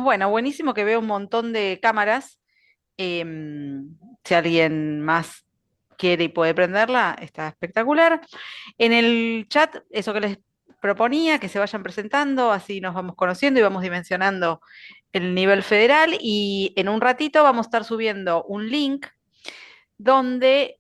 Bueno, buenísimo que veo un montón de cámaras. Si alguien más quiere y puede prenderla, está espectacular. En el chat, eso que les proponía, que se vayan presentando, así nos vamos conociendo y vamos dimensionando el nivel federal. Y en un ratito vamos a estar subiendo un link donde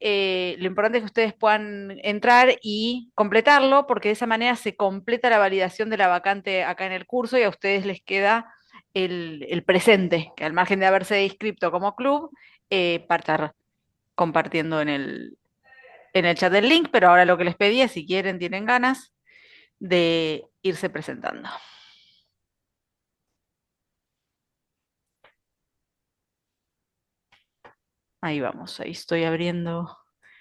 lo importante es que ustedes puedan entrar y completarlo, porque de esa manera se completa la validación de la vacante acá en el curso y a ustedes les queda el presente, que al margen de haberse inscrito como club, para estar compartiendo en el chat del link, pero ahora lo que les pedí es si quieren, tienen ganas de irse presentando. Ahí vamos, ahí estoy abriendo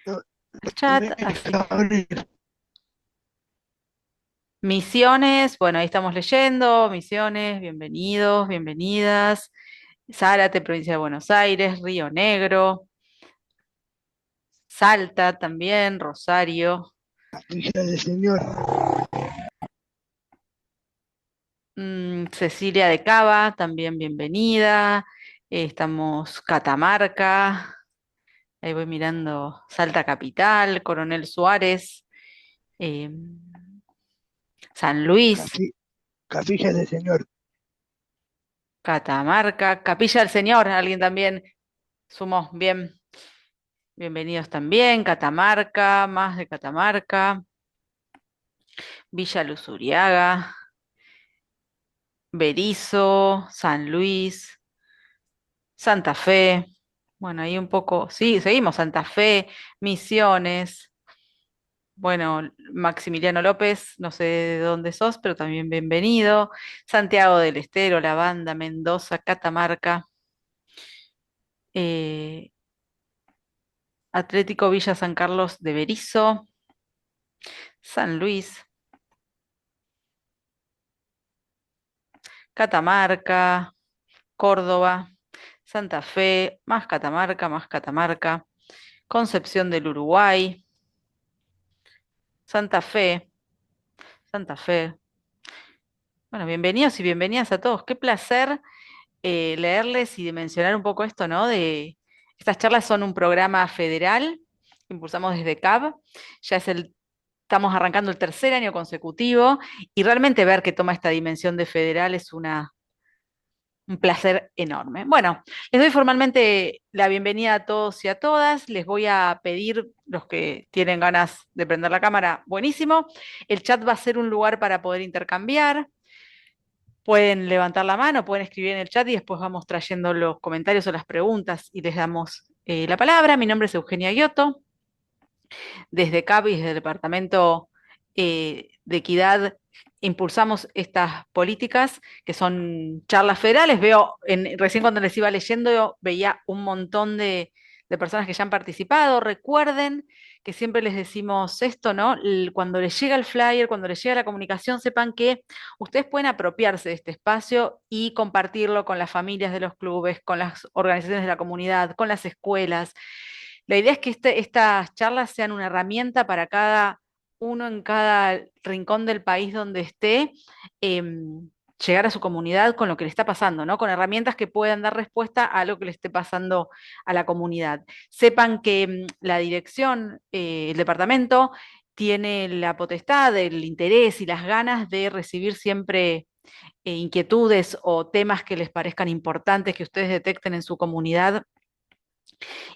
No, el no me chat, así. deja abrir. Misiones, bueno, ahí estamos leyendo, Misiones, bienvenidos, bienvenidas. Zárate, provincia de Buenos Aires, Río Negro, Salta también, Rosario, Hija del Señor. Cecilia de Cava, también bienvenida. Estamos Catamarca, ahí voy mirando Salta Capital, Coronel Suárez, eh, San Luis, Capi- Capilla del Señor. Catamarca, Capilla del Señor, alguien también sumó, bien. Bienvenidos también, Catamarca, más de Catamarca, Villa Luzuriaga, Berizo, San Luis, Santa Fe. Bueno, ahí un poco, sí, seguimos, Santa Fe, Misiones. Bueno, Maximiliano López, no sé de dónde sos, pero también bienvenido. Santiago del Estero, La Banda, Mendoza, Catamarca, eh, Atlético Villa San Carlos de Berizo, San Luis, Catamarca, Córdoba, Santa Fe, más Catamarca, Concepción del Uruguay, Santa Fe, Santa Fe. Bueno, bienvenidos y bienvenidas a todos. Qué placer leerles y dimensionar un poco esto, ¿no? Estas charlas son un programa federal que impulsamos desde CAB. Ya estamos arrancando el tercer año consecutivo y realmente ver que toma esta dimensión de federal es un placer enorme. Bueno, les doy formalmente la bienvenida a todos y a todas. Les voy a pedir, los que tienen ganas de prender la cámara, buenísimo. El chat va a ser un lugar para poder intercambiar. Pueden levantar la mano, pueden escribir en el chat y después vamos trayendo los comentarios o las preguntas y les damos la palabra. Mi nombre es Eugenia Giotto. Desde CAPI, desde el Departamento de Equidad, impulsamos estas políticas que son charlas federales. Recién cuando les iba leyendo, veía un montón de personas que ya han participado. Recuerden que siempre les decimos esto, ¿no? Cuando les llega el flyer, cuando les llega la comunicación, sepan que ustedes pueden apropiarse de este espacio y compartirlo con las familias de los clubes, con las organizaciones de la comunidad, con las escuelas. La idea es que estas charlas sean una herramienta para cada uno en cada rincón del país donde esté, llegar a su comunidad con lo que le está pasando, ¿no? Con herramientas que puedan dar respuesta a lo que le esté pasando a la comunidad. Sepan que la dirección, el departamento, tiene la potestad, el interés y las ganas de recibir siempre inquietudes o temas que les parezcan importantes que ustedes detecten en su comunidad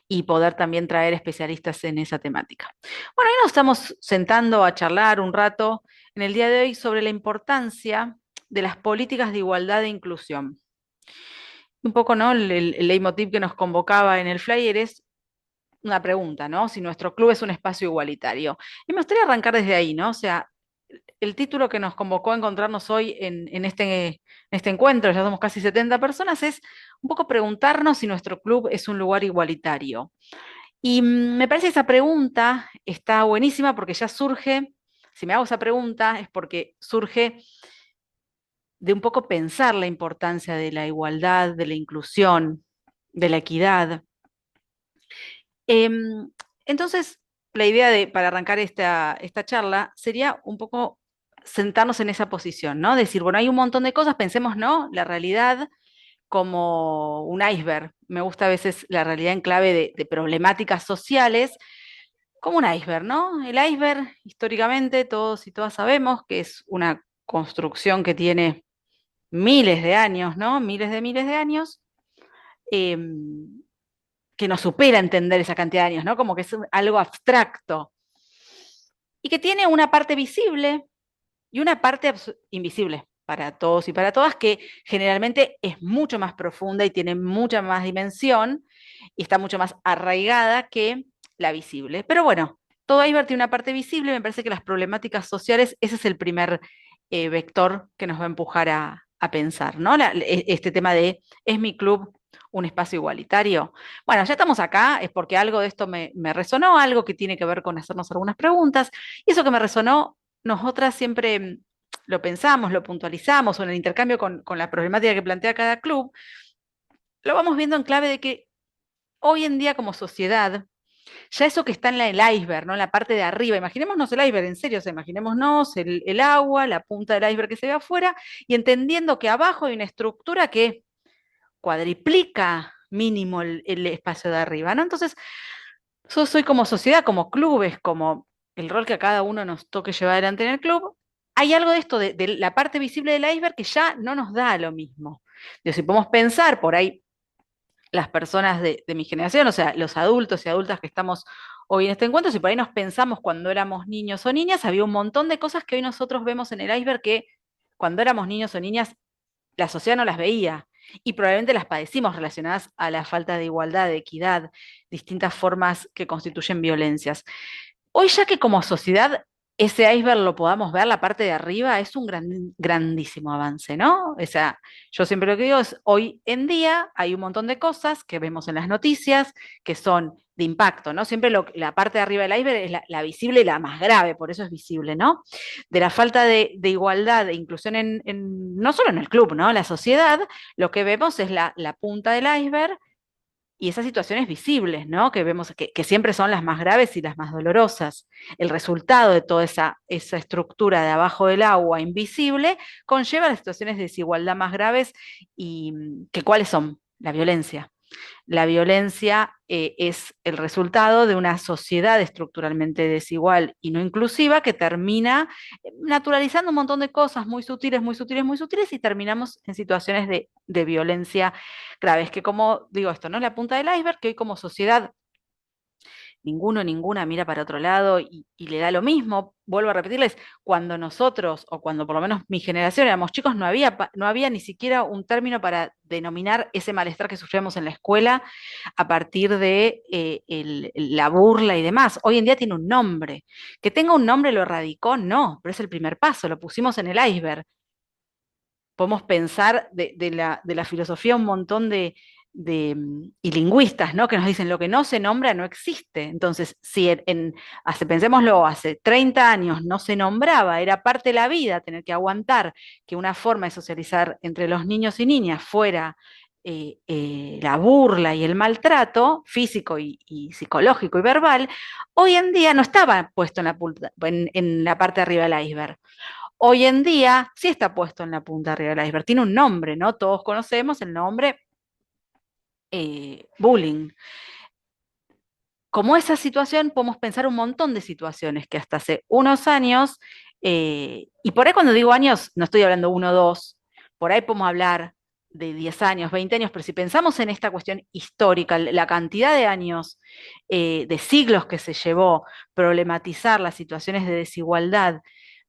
y poder también traer especialistas en esa temática. Bueno, hoy nos estamos sentando a charlar un rato en el día de hoy sobre la importancia de las políticas de igualdad e inclusión. Un poco, ¿no? El leitmotiv que nos convocaba en el flyer es una pregunta, ¿no? Si nuestro club es un espacio igualitario. Y me gustaría arrancar desde ahí, ¿no? O sea, el título que nos convocó a encontrarnos hoy en este encuentro, ya somos casi 70 personas, es un poco preguntarnos si nuestro club es un lugar igualitario. Y me parece que esa pregunta está buenísima porque ya surge, si me hago esa pregunta, es porque surge de un poco pensar la importancia de la igualdad, de la inclusión, de la equidad. Em, entonces, la idea para arrancar esta charla sería un poco sentarnos en esa posición, ¿no? Decir, bueno, hay un montón de cosas, pensemos, ¿no? La realidad. como un iceberg. Me gusta a veces la realidad en clave de problemáticas sociales, como un iceberg, ¿no? El iceberg, históricamente, todos y todas sabemos que es una construcción que tiene miles de años, ¿no? Miles de años, eh, que nos supera entender esa cantidad de años, ¿no? Como que es algo abstracto y que tiene una parte visible y una parte invisible para todos y para todas, que generalmente es mucho más profunda y tiene mucha más dimensión y está mucho más arraigada que la visible. Pero bueno, todo iceberg tiene una parte visible, me parece que las problemáticas sociales, ese es el primer vector que nos va a empujar a pensar, ¿no? Este tema de, ¿es mi club un espacio igualitario? Bueno, ya estamos acá, es porque algo de esto me resonó, algo que tiene que ver con hacernos algunas preguntas, y eso que me resonó, nosotras siempre lo pensamos, lo puntualizamos, o en el intercambio con la problemática que plantea cada club, lo vamos viendo en clave de que hoy en día como sociedad, ya eso que está en el iceberg, ¿no? En la parte de arriba, imaginémonos el iceberg, en serio, o sea, imaginémonos el agua, la punta del iceberg que se ve afuera, y entendiendo que abajo hay una estructura que cuadriplica mínimo el espacio de arriba, ¿no? Entonces, yo soy como sociedad, como clubes, como el rol que a cada uno nos toque llevar adelante en el club, hay algo de esto, de la parte visible del iceberg que ya no nos da lo mismo. Digo, si podemos pensar por ahí las personas de mi generación, o sea, los adultos y adultas que estamos hoy en este encuentro, si por ahí nos pensamos cuando éramos niños o niñas, había un montón de cosas que hoy nosotros vemos en el iceberg que cuando éramos niños o niñas la sociedad no las veía y probablemente las padecimos relacionadas a la falta de igualdad, de equidad, distintas formas que constituyen violencias. Hoy ya que como sociedad ese iceberg lo podamos ver, la parte de arriba, es un grandísimo avance, ¿no? O sea, yo siempre lo que digo es, hoy en día hay un montón de cosas que vemos en las noticias que son de impacto, ¿no? Siempre la parte de arriba del iceberg es la visible y la más grave, por eso es visible, ¿no? De la falta de igualdad e inclusión no solo en el club, ¿no? En la sociedad, lo que vemos es la punta del iceberg y esas situaciones visibles, ¿no? Que vemos que siempre son las más graves y las más dolorosas. El resultado de toda esa estructura de abajo del agua invisible conlleva las situaciones de desigualdad más graves y que cuáles son la violencia. La violencia es el resultado de una sociedad estructuralmente desigual y no inclusiva que termina naturalizando un montón de cosas muy sutiles, muy sutiles, muy sutiles y terminamos en situaciones de violencia graves, que como digo esto, ¿no? La punta del iceberg, que hoy como sociedad ninguno, ninguna mira para otro lado y le da lo mismo. Vuelvo a repetirles, cuando nosotros, o cuando por lo menos mi generación éramos chicos, no había ni siquiera un término para denominar ese malestar que sufríamos en la escuela a partir de la burla y demás. Hoy en día tiene un nombre. Que tenga un nombre lo erradicó, no, pero es el primer paso, lo pusimos en el iceberg. Podemos pensar de la filosofía un montón y lingüistas, ¿no? Que nos dicen lo que no se nombra no existe. Entonces, si pensémoslo, hace 30 años no se nombraba, era parte de la vida tener que aguantar que una forma de socializar entre los niños y niñas fuera la burla y el maltrato físico y psicológico y verbal, hoy en día no estaba puesto en la parte de arriba del iceberg. Hoy en día sí está puesto en la punta de arriba del iceberg. Tiene un nombre, ¿no? Todos conocemos el nombre bullying. Como esa situación, podemos pensar un montón de situaciones que hasta hace unos años, y por ahí cuando digo años, no estoy hablando uno o dos, por ahí podemos hablar de 10 años, 20 años, pero si pensamos en esta cuestión histórica, la cantidad de años, de siglos que se llevó problematizar las situaciones de desigualdad,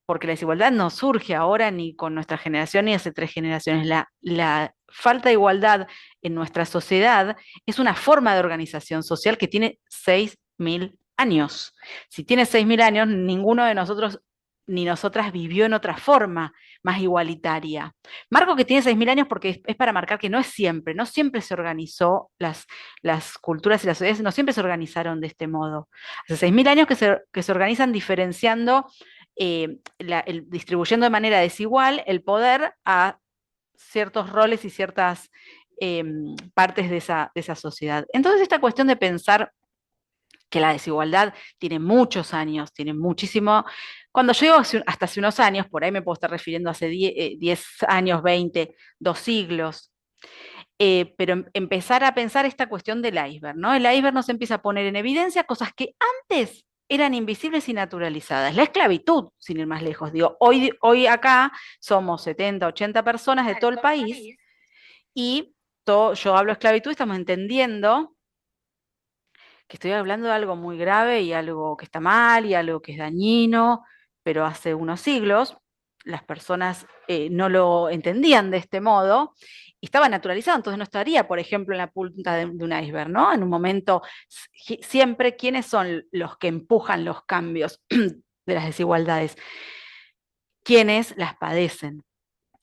porque la desigualdad no surge ahora ni con nuestra generación ni hace 3 generaciones. La falta de igualdad en nuestra sociedad es una forma de organización social que tiene 6.000 años. Si tiene 6.000 años, ninguno de nosotros ni nosotras vivió en otra forma más igualitaria. Marco que tiene 6.000 años porque es para marcar que no siempre se organizó, las culturas y las sociedades no siempre se organizaron de este modo. Hace 6.000 años que se organizan diferenciando, distribuyendo de manera desigual el poder a ciertos roles y ciertas partes de esa sociedad. Entonces esta cuestión de pensar que la desigualdad tiene muchos años, tiene muchísimo. Cuando yo digo hasta hace unos años, por ahí me puedo estar refiriendo a hace 10 años, 20, 2 siglos, pero empezar a pensar esta cuestión del iceberg, ¿no? El iceberg nos empieza a poner en evidencia cosas que antes eran invisibles y naturalizadas. La esclavitud, sin ir más lejos, digo, hoy acá somos 70, 80 personas de todo el país y yo hablo esclavitud, estamos entendiendo que estoy hablando de algo muy grave y algo que está mal y algo que es dañino, pero hace unos siglos las personas no lo entendían de este modo y estaba naturalizado, entonces no estaría, por ejemplo, en la punta de un iceberg, ¿no? En un momento, siempre, ¿quiénes son los que empujan los cambios de las desigualdades? Quienes las padecen.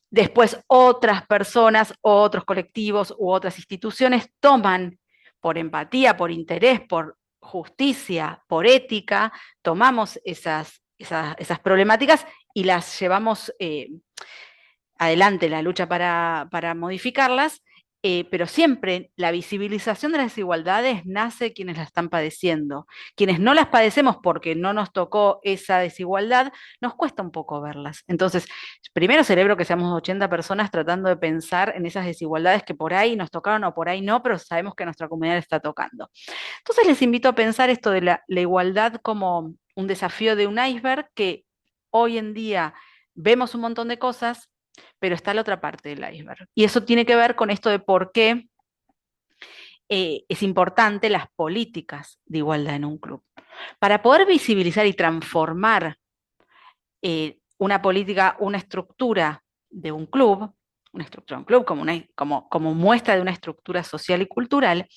Después otras personas, otros colectivos u otras instituciones toman por empatía, por interés, por justicia, por ética, tomamos esas problemáticas y las llevamos adelante la lucha para modificarlas, pero siempre la visibilización de las desigualdades nace de quienes las están padeciendo. Quienes no las padecemos porque no nos tocó esa desigualdad, nos cuesta un poco verlas. Entonces, primero celebro que seamos 80 personas tratando de pensar en esas desigualdades que por ahí nos tocaron o por ahí no, pero sabemos que nuestra comunidad está tocando. Entonces les invito a pensar esto de la igualdad como un desafío de un iceberg que hoy en día vemos un montón de cosas, pero está la otra parte del iceberg. Y eso tiene que ver con esto de por qué es importante las políticas de igualdad en un club. Para poder visibilizar y transformar una política, una estructura de un club, una estructura de un club como muestra de una estructura social y cultural,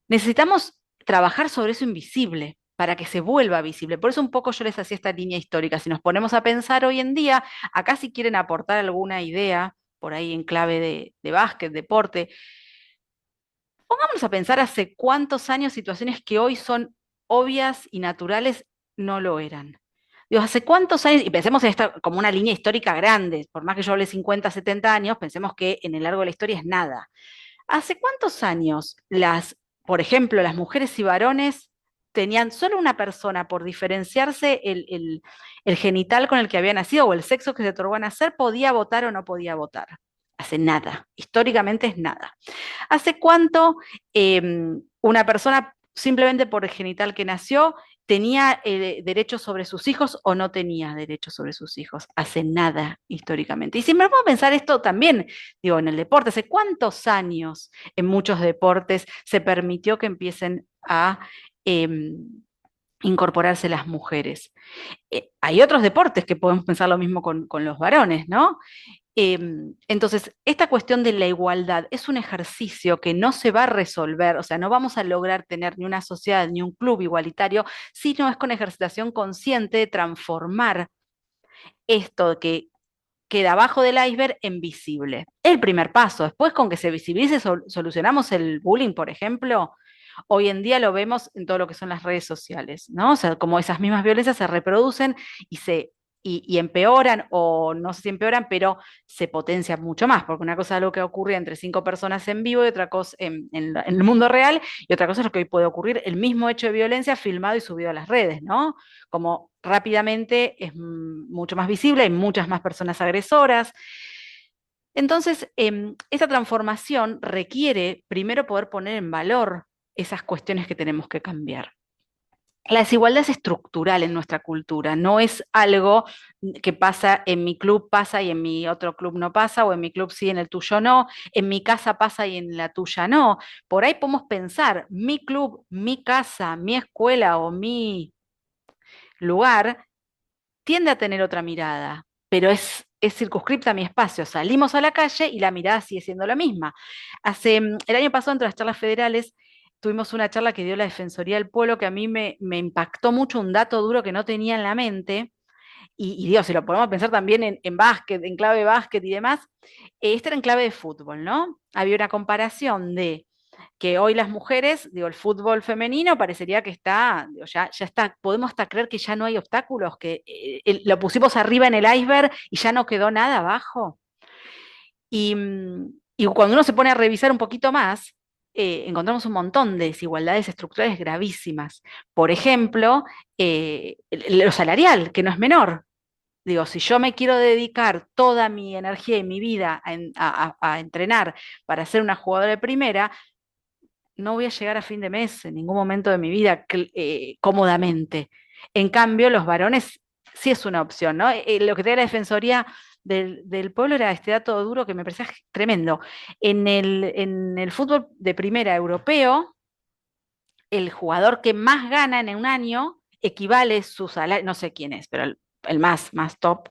necesitamos trabajar sobre eso invisible para que se vuelva visible. Por eso un poco yo les hacía esta línea histórica. Si nos ponemos a pensar hoy en día, acá si quieren aportar alguna idea, por ahí en clave de básquet, deporte, pongámonos a pensar hace cuántos años situaciones que hoy son obvias y naturales no lo eran. Digo, hace cuántos años, y pensemos en esta como una línea histórica grande, por más que yo hable 50, 70 años, pensemos que en el largo de la historia es nada. ¿Hace cuántos años por ejemplo, las mujeres y varones tenían solo una persona por diferenciarse el genital con el que había nacido o el sexo que se otorgó a nacer, podía votar o no podía votar? Hace nada, históricamente es nada. ¿Hace cuánto una persona simplemente por el genital que nació tenía derechos sobre sus hijos o no tenía derechos sobre sus hijos? Hace nada históricamente. Y si me pongo a pensar esto también, digo, en el deporte, ¿hace cuántos años en muchos deportes se permitió que empiecen a incorporarse las mujeres? Hay otros deportes que podemos pensar lo mismo con los varones, ¿no? Entonces, esta cuestión de la igualdad es un ejercicio que no se va a resolver, o sea, no vamos a lograr tener ni una sociedad ni un club igualitario, sino es con ejercitación consciente de transformar esto que queda abajo del iceberg en visible. El primer paso. Después, con que se visibilice, solucionamos el bullying, por ejemplo. Hoy en día lo vemos en todo lo que son las redes sociales, ¿no? O sea, como esas mismas violencias se reproducen y empeoran, o no sé si empeoran, pero se potencian mucho más, porque una cosa es lo que ocurre entre 5 personas en vivo y otra cosa en el mundo real, y otra cosa es lo que hoy puede ocurrir, el mismo hecho de violencia filmado y subido a las redes, ¿no? Como rápidamente es mucho más visible, hay muchas más personas agresoras. Entonces, esta transformación requiere primero poder poner en valor esas cuestiones que tenemos que cambiar. La desigualdad es estructural en nuestra cultura, no es algo que pasa en mi club pasa y en mi otro club no pasa, o en mi club sí, en el tuyo no, en mi casa pasa y en la tuya no. Por ahí podemos pensar, mi club, mi casa, mi escuela o mi lugar tiende a tener otra mirada, pero es circunscripta a mi espacio. Salimos a la calle y la mirada sigue siendo la misma. El año pasado, entre las charlas federales, tuvimos una charla que dio la Defensoría del Pueblo que a mí me impactó mucho, un dato duro que no tenía en la mente, y digo, si lo podemos pensar también en básquet, en clave de básquet y demás, este era en clave de fútbol, ¿no? Había una comparación de que hoy las mujeres, digo, el fútbol femenino parecería que está, digo, ya está, podemos hasta creer que ya no hay obstáculos, que lo pusimos arriba en el iceberg y ya no quedó nada abajo. Y cuando uno se pone a revisar un poquito más, encontramos un montón de desigualdades estructurales gravísimas. Por ejemplo, lo salarial, que no es menor. Digo, si yo me quiero dedicar toda mi energía y mi vida a entrenar para ser una jugadora de primera, no voy a llegar a fin de mes en ningún momento de mi vida cómodamente. En cambio, los varones sí es una opción, ¿no? Lo que te da la Defensoría del Pueblo era este dato duro que me parecía tremendo. En el fútbol de primera europeo, el jugador que más gana en un año equivale su salario, no sé quién es, pero el más top,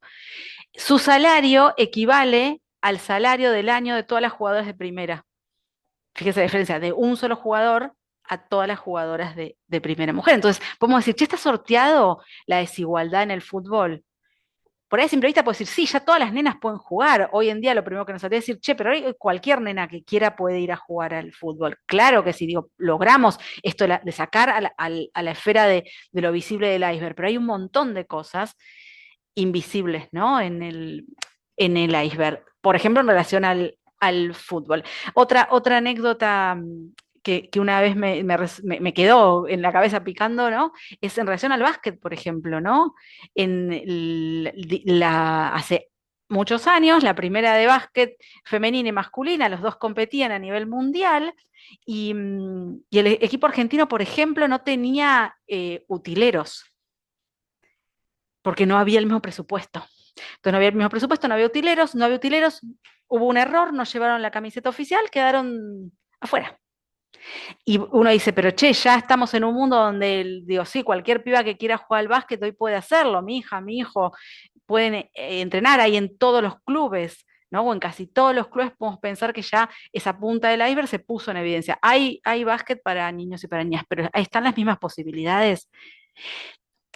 su salario equivale al salario del año de todas las jugadoras de primera. Fíjese la diferencia de un solo jugador a todas las jugadoras de primera mujer. Entonces, podemos decir, ¿ya está sorteado la desigualdad en el fútbol? Por ahí a simple vista puedo decir, sí, ya todas las nenas pueden jugar. Hoy en día lo primero que nos hace es decir, che, pero hoy cualquier nena que quiera puede ir a jugar al fútbol. Claro que sí, digo, logramos esto de sacar a la esfera de lo visible del iceberg, pero hay un montón de cosas invisibles, ¿no? En el iceberg. Por ejemplo, en relación al fútbol. Otra anécdota que una vez me quedó en la cabeza picando, ¿no? Es en relación al básquet, por ejemplo, ¿no? Hace muchos años, la primera de básquet femenina y masculina, los dos competían a nivel mundial y el equipo argentino, por ejemplo, no tenía utileros porque no había el mismo presupuesto. Entonces no había el mismo presupuesto, no había utileros, hubo un error, no llevaron la camiseta oficial, quedaron afuera. Y uno dice, pero che, ya estamos en un mundo donde, digo, sí, cualquier piba que quiera jugar al básquet hoy puede hacerlo, mi hija, mi hijo, pueden entrenar ahí en todos los clubes, ¿no? O en casi todos los clubes podemos pensar que ya esa punta del iceberg se puso en evidencia. Hay básquet para niños y para niñas, pero ahí están las mismas posibilidades.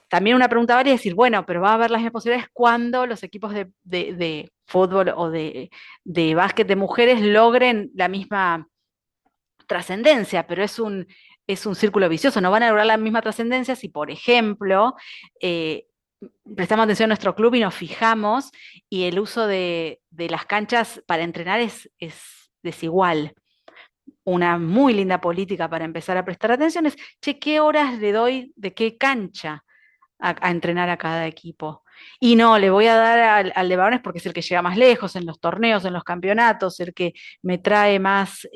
También una pregunta válida es decir, bueno, pero va a haber las mismas posibilidades cuando los equipos de fútbol o de básquet de mujeres logren la misma trascendencia, pero es un círculo vicioso, no van a lograr la misma trascendencia si, por ejemplo, eh, prestamos atención a nuestro club y nos fijamos y el uso de las canchas para entrenar es desigual. Una muy linda política para empezar a prestar atención es, che, ¿qué horas le doy de qué cancha a entrenar a cada equipo? Y no, le voy a dar al de varones porque es el que llega más lejos en los torneos, en los campeonatos, el que me trae más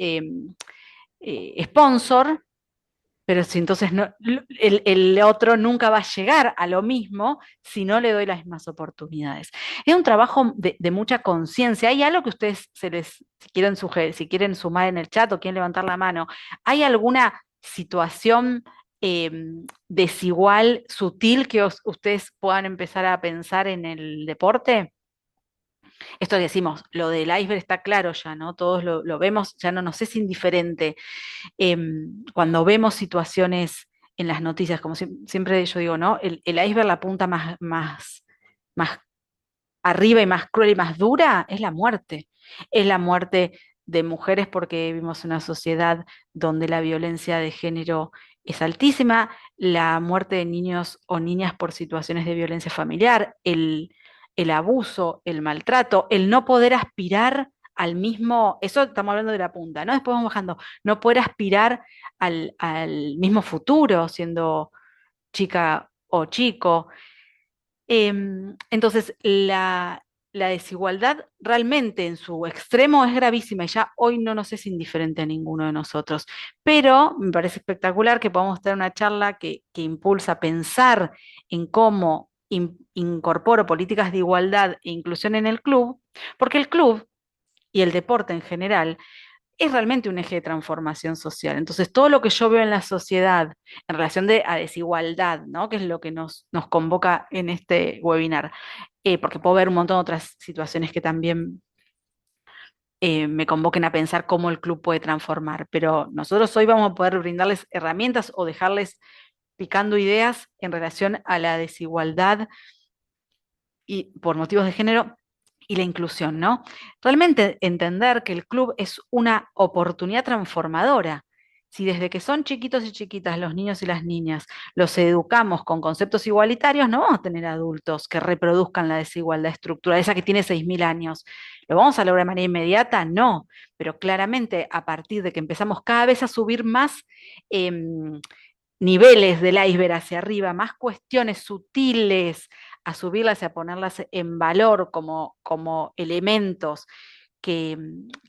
sponsor, pero si entonces no, el otro nunca va a llegar a lo mismo si no le doy las mismas oportunidades. Es un trabajo de mucha conciencia. ¿Hay algo que ustedes si quieren sugerir, si quieren sumar en el chat o quieren levantar la mano? ¿Hay alguna situación eh, desigual, sutil, que ustedes puedan empezar a pensar en el deporte? Esto que decimos, lo del iceberg está claro ya, ¿no? Todos lo vemos, ya no nos es indiferente cuando vemos situaciones en las noticias, como siempre yo digo, ¿no? El iceberg, la punta más arriba y más cruel y más dura, es la muerte. Es la muerte de mujeres porque vivimos en una sociedad donde la violencia de género es altísima, la muerte de niños o niñas por situaciones de violencia familiar, el abuso, el maltrato, el no poder aspirar al mismo, eso estamos hablando de la punta, ¿no? Después vamos bajando, no poder aspirar al mismo futuro siendo chica o chico. Entonces, la desigualdad realmente en su extremo es gravísima y ya hoy no nos es indiferente a ninguno de nosotros. Pero me parece espectacular que podamos tener una charla que impulsa a pensar en cómo incorporo políticas de igualdad e inclusión en el club, porque el club y el deporte en general es realmente un eje de transformación social. Entonces, todo lo que yo veo en la sociedad en relación a desigualdad, ¿no? Que es lo que nos convoca en este webinar, porque puedo ver un montón de otras situaciones que también me convoquen a pensar cómo el club puede transformar, pero nosotros hoy vamos a poder brindarles herramientas o dejarles picando ideas en relación a la desigualdad y por motivos de género y la inclusión, ¿no? Realmente entender que el club es una oportunidad transformadora. Si desde que son chiquitos y chiquitas los niños y las niñas los educamos con conceptos igualitarios, no vamos a tener adultos que reproduzcan la desigualdad estructural, esa que tiene 6.000 años. ¿Lo vamos a lograr de manera inmediata? No, pero claramente a partir de que empezamos cada vez a subir más niveles del iceberg hacia arriba, más cuestiones sutiles, a subirlas y a ponerlas en valor como elementos que,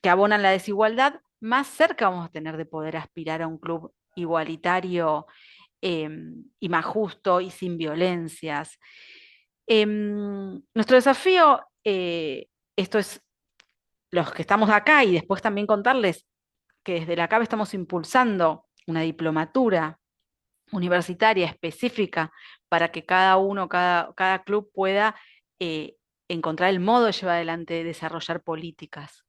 que abonan la desigualdad, más cerca vamos a tener de poder aspirar a un club igualitario eh, y más justo y sin violencias. Nuestro desafío, esto es los que estamos acá y después también contarles que desde la CAB estamos impulsando una diplomatura universitaria específica para que cada uno, cada club pueda eh, encontrar el modo de llevar adelante, desarrollar políticas.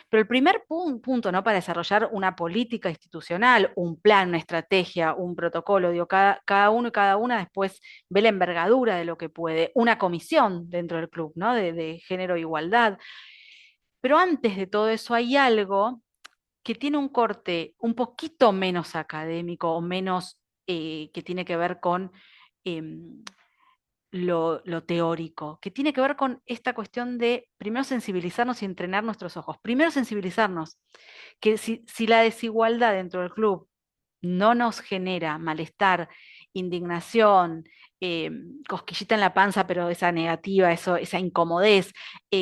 Pero el primer punto, ¿no? Para desarrollar una política institucional, un plan, una estrategia, un protocolo, digo, cada uno y cada una después ve la envergadura de lo que puede, una comisión dentro del club, ¿no? De género e igualdad. Pero antes de todo eso hay algo que tiene un corte un poquito menos académico o menos que tiene que ver con em, lo teórico, que tiene que ver con esta cuestión de primero sensibilizarnos y entrenar nuestros ojos. Primero sensibilizarnos, que si la desigualdad dentro del club no nos genera malestar, indignación, eh, cosquillita en la panza, pero esa negativa, esa incomodez,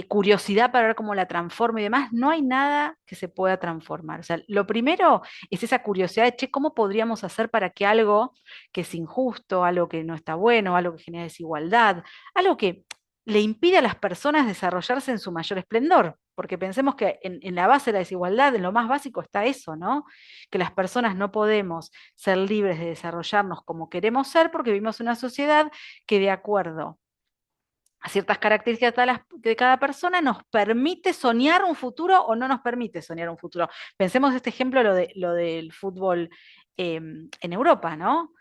curiosidad para ver cómo la transforma y demás, no hay nada que se pueda transformar. O sea, lo primero es esa curiosidad de, che, ¿cómo podríamos hacer para que algo que es injusto, algo que no está bueno, algo que genera desigualdad, algo que le impide a las personas desarrollarse en su mayor esplendor? Porque pensemos que en la base de la desigualdad, en lo más básico está eso, ¿no? Que las personas no podemos ser libres de desarrollarnos como queremos ser porque vivimos en una sociedad que de acuerdo a ciertas características de cada persona nos permite soñar un futuro o no nos permite soñar un futuro. Pensemos este ejemplo, lo del fútbol en Europa, ¿no?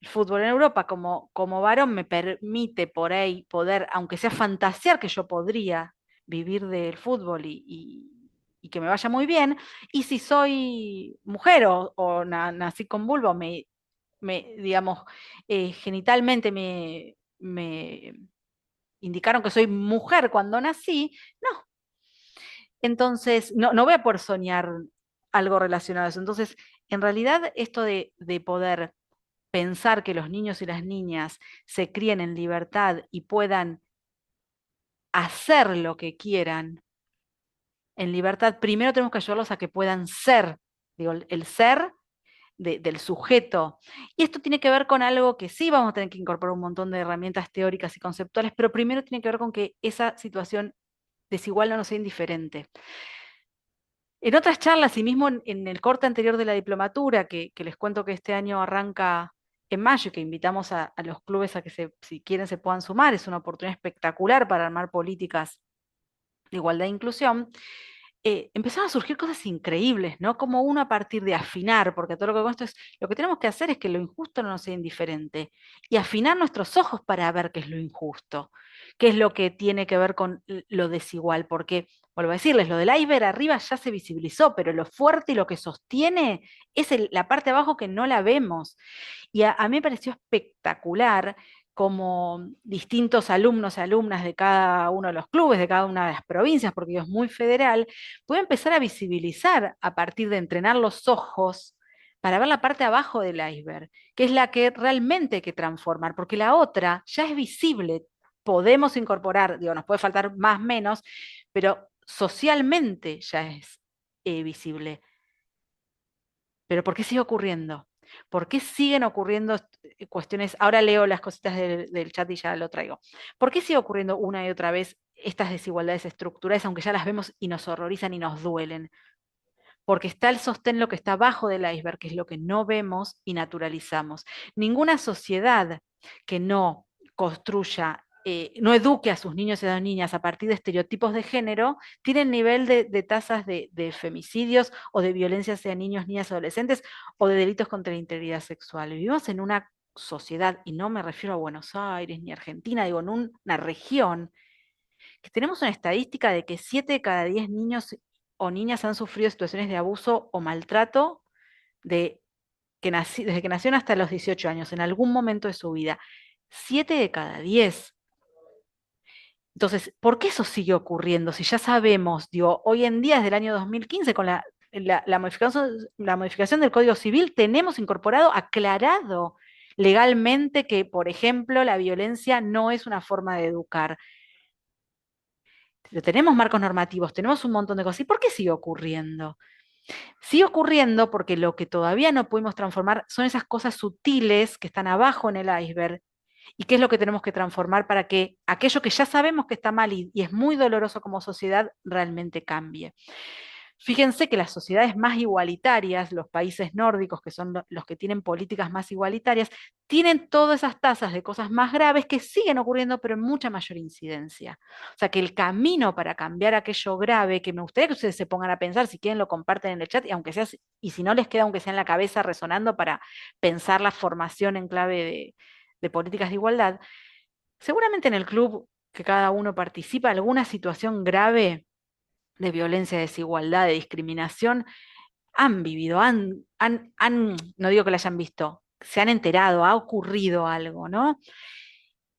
El fútbol en Europa como varón me permite por ahí poder, aunque sea fantasear que yo podría vivir del fútbol y que me vaya muy bien, y si soy mujer o nací con vulva, digamos, genitalmente me indicaron que soy mujer cuando nací, no. Entonces, no voy a poder soñar algo relacionado a eso. Entonces, en realidad, esto de poder pensar que los niños y las niñas se críen en libertad y puedan hacer lo que quieran en libertad, primero tenemos que ayudarlos a que puedan ser, digo, el ser del sujeto. Y esto tiene que ver con algo que sí vamos a tener que incorporar un montón de herramientas teóricas y conceptuales, pero primero tiene que ver con que esa situación desigual no nos sea indiferente. En otras charlas, y mismo en el corte anterior de la diplomatura, que les cuento que este año arranca en mayo y que invitamos a los clubes a que si quieren se puedan sumar, es una oportunidad espectacular para armar políticas de igualdad e inclusión, empezaron a surgir cosas increíbles, ¿no? Como uno a partir de afinar, porque todo lo que con esto es, lo que tenemos que hacer es que lo injusto no nos sea indiferente, y afinar nuestros ojos para ver qué es lo injusto, qué es lo que tiene que ver con lo desigual, porque, vuelvo a decirles, lo del iceberg arriba ya se visibilizó, pero lo fuerte y lo que sostiene es la parte de abajo que no la vemos. Y a mí me pareció espectacular como distintos alumnos y alumnas de cada uno de los clubes, de cada una de las provincias, porque es muy federal, puede empezar a visibilizar a partir de entrenar los ojos para ver la parte de abajo del iceberg, que es la que realmente hay que transformar, porque la otra ya es visible, podemos incorporar, digo, nos puede faltar más o menos, pero socialmente ya es visible. Pero ¿por qué sigue ocurriendo? ¿Por qué siguen ocurriendo cuestiones? Ahora leo las cositas del chat y ya lo traigo. ¿Por qué sigue ocurriendo una y otra vez estas desigualdades estructurales, aunque ya las vemos y nos horrorizan y nos duelen? Porque está el sostén, lo que está abajo del iceberg, que es lo que no vemos y naturalizamos. Ninguna sociedad que no construya, no eduque a sus niños y a las niñas a partir de estereotipos de género, tiene el nivel de tasas de femicidios o de violencia hacia niños, niñas, adolescentes o de delitos contra la integridad sexual. Vivimos en una sociedad, y no me refiero a Buenos Aires ni Argentina, digo, en una región que tenemos una estadística de que 7 de cada 10 niños o niñas han sufrido situaciones de abuso o maltrato de, desde que nacieron hasta los 18 años, en algún momento de su vida. 7 de cada 10. Entonces, ¿por qué eso sigue ocurriendo? Si ya sabemos, digo, hoy en día, desde el año 2015, con la modificación del Código Civil, tenemos incorporado, aclarado legalmente que, por ejemplo, la violencia no es una forma de educar. Tenemos marcos normativos, tenemos un montón de cosas. ¿Y por qué sigue ocurriendo? Sigue ocurriendo porque lo que todavía no pudimos transformar son esas cosas sutiles que están abajo en el iceberg. ¿Y qué es lo que tenemos que transformar para que aquello que ya sabemos que está mal y es muy doloroso como sociedad realmente cambie? Fíjense que las sociedades más igualitarias, los países nórdicos, que son los que tienen políticas más igualitarias, tienen todas esas tasas de cosas más graves que siguen ocurriendo, pero en mucha mayor incidencia. O sea que el camino para cambiar aquello grave, que me gustaría que ustedes se pongan a pensar, si quieren lo comparten en el chat, y aunque sea, y si no les queda, aunque sea en la cabeza resonando para pensar la formación en clave de políticas de igualdad, seguramente en el club que cada uno participa, alguna situación grave de violencia, de desigualdad, de discriminación, han vivido, no digo que la hayan visto, se han enterado, ha ocurrido algo, ¿no?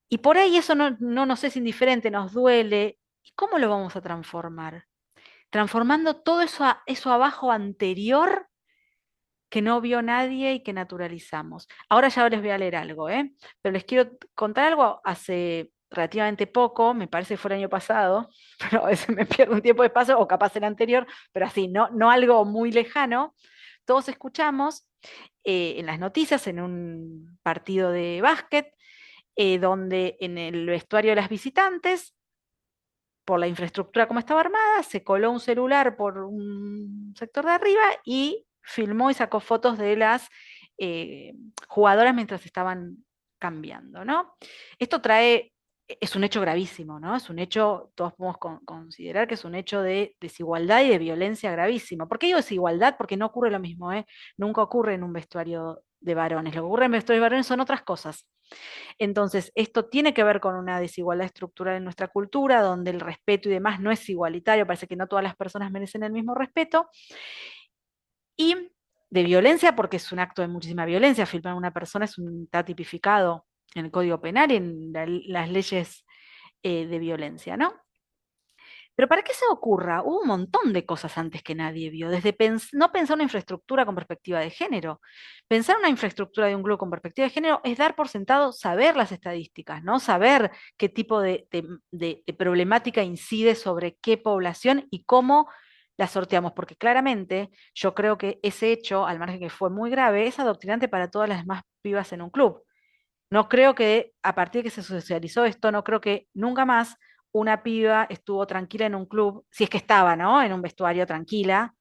Y por ahí eso no nos es indiferente, nos duele. ¿Y cómo lo vamos a transformar? Transformando todo eso, eso abajo anterior que no vio nadie y que naturalizamos. Ahora ya les voy a leer algo, ¿eh? Pero les quiero contar algo hace relativamente poco, me parece que fue el año pasado, pero a veces me pierdo un tiempo de espacio, o capaz el anterior, pero así, no algo muy lejano. Todos escuchamos en las noticias, en un partido de básquet, donde en el vestuario de las visitantes, por la infraestructura como estaba armada, se coló un celular por un sector de arriba y filmó y sacó fotos de las eh, jugadoras mientras estaban cambiando, ¿no? Esto es un hecho gravísimo, ¿no? Es un hecho, todos podemos considerar que es un hecho de desigualdad y de violencia gravísimo. ¿Por qué digo desigualdad? Porque no ocurre lo mismo, ¿eh? Nunca ocurre en un vestuario de varones. Lo que ocurre en un vestuario de varones son otras cosas. Entonces, esto tiene que ver con una desigualdad estructural en nuestra cultura, donde el respeto y demás no es igualitario, parece que no todas las personas merecen el mismo respeto, y de violencia, porque es un acto de muchísima violencia, filmar a una persona está tipificado en el Código Penal y en las leyes de violencia, ¿no? Pero para que se ocurra, hubo un montón de cosas antes que nadie vio, desde no pensar una infraestructura con perspectiva de género. Pensar una infraestructura de un club con perspectiva de género es dar por sentado saber las estadísticas, ¿no? Saber qué tipo de problemática incide sobre qué población y cómo la sorteamos, porque claramente yo creo que ese hecho, al margen que fue muy grave, es adoctrinante para todas las demás pibas en un club. No creo que a partir de que se socializó esto, no creo que nunca más una piba estuvo tranquila en un club, si es que estaba, ¿no? En un vestuario tranquila,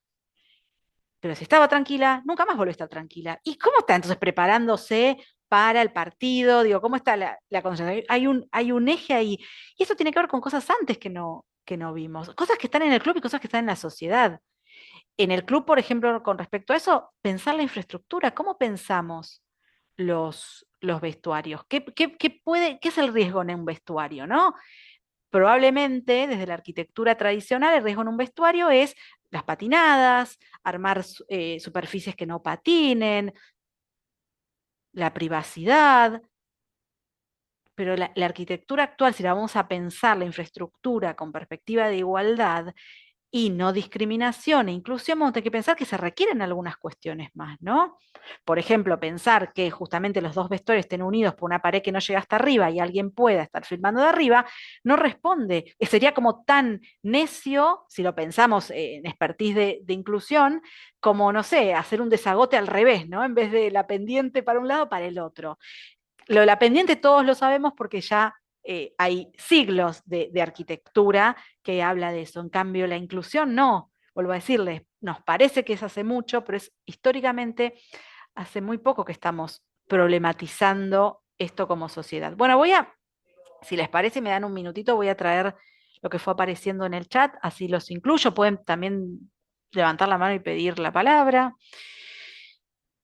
pero si estaba tranquila, nunca más volvió a estar tranquila. ¿Y cómo está entonces preparándose para el partido? Digo, ¿cómo está la concentración? Hay un eje ahí. Y eso tiene que ver con cosas antes que no vimos, cosas que están en el club y cosas que están en la sociedad. En el club, por ejemplo, con respecto a eso, pensar la infraestructura, ¿cómo pensamos los vestuarios? ¿Qué es el riesgo en un vestuario, no? Probablemente desde la arquitectura tradicional el riesgo en un vestuario es las patinadas, armar superficies que no patinen, la privacidad, pero la arquitectura actual, si la vamos a pensar, la infraestructura con perspectiva de igualdad, y no discriminación e inclusión, vamos a tener que pensar que se requieren algunas cuestiones más, ¿no? Por ejemplo, pensar que justamente los dos vestuarios estén unidos por una pared que no llega hasta arriba y alguien pueda estar filmando de arriba, no responde. Sería como tan necio, si lo pensamos en expertise de inclusión, como, no sé, hacer un desagote al revés, ¿no? En vez de la pendiente para un lado, para el otro. Lo de la pendiente todos lo sabemos porque ya hay siglos de arquitectura que habla de eso. En cambio, la inclusión no. Vuelvo a decirles, nos parece que es hace mucho, pero es históricamente hace muy poco que estamos problematizando esto como sociedad. Bueno, si les parece, me dan un minutito, voy a traer lo que fue apareciendo en el chat, así los incluyo. Pueden también levantar la mano y pedir la palabra.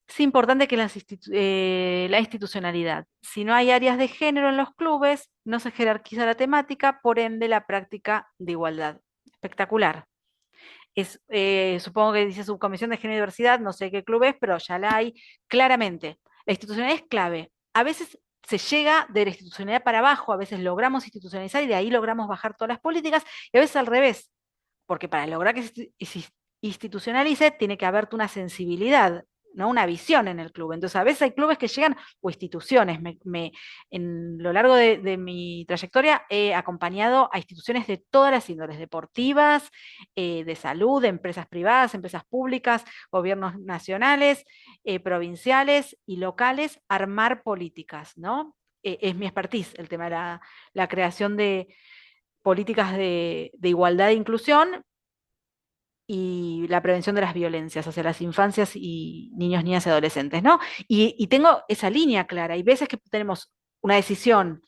Es importante que la institucionalidad. Si no hay áreas de género en los clubes, no se jerarquiza la temática, por ende la práctica de igualdad. Espectacular. Supongo que dice Subcomisión de Género y Diversidad, no sé qué club es, pero ya la hay. Claramente, la institucionalidad es clave. A veces se llega de la institucionalidad para abajo, a veces logramos institucionalizar y de ahí logramos bajar todas las políticas, y a veces al revés, porque para lograr que se institucionalice tiene que haber una sensibilidad, ¿no? Una visión en el club. Entonces, a veces hay clubes que llegan, o instituciones. En lo largo de mi trayectoria he acompañado a instituciones de todas las índoles, deportivas, de salud, de empresas privadas, empresas públicas, gobiernos nacionales, provinciales y locales, armar políticas, ¿no? Es mi expertise el tema de la creación de políticas de igualdad e inclusión y la prevención de las violencias hacia las infancias y niños, niñas y adolescentes, ¿no? Y tengo esa línea clara. Hay veces que tenemos una decisión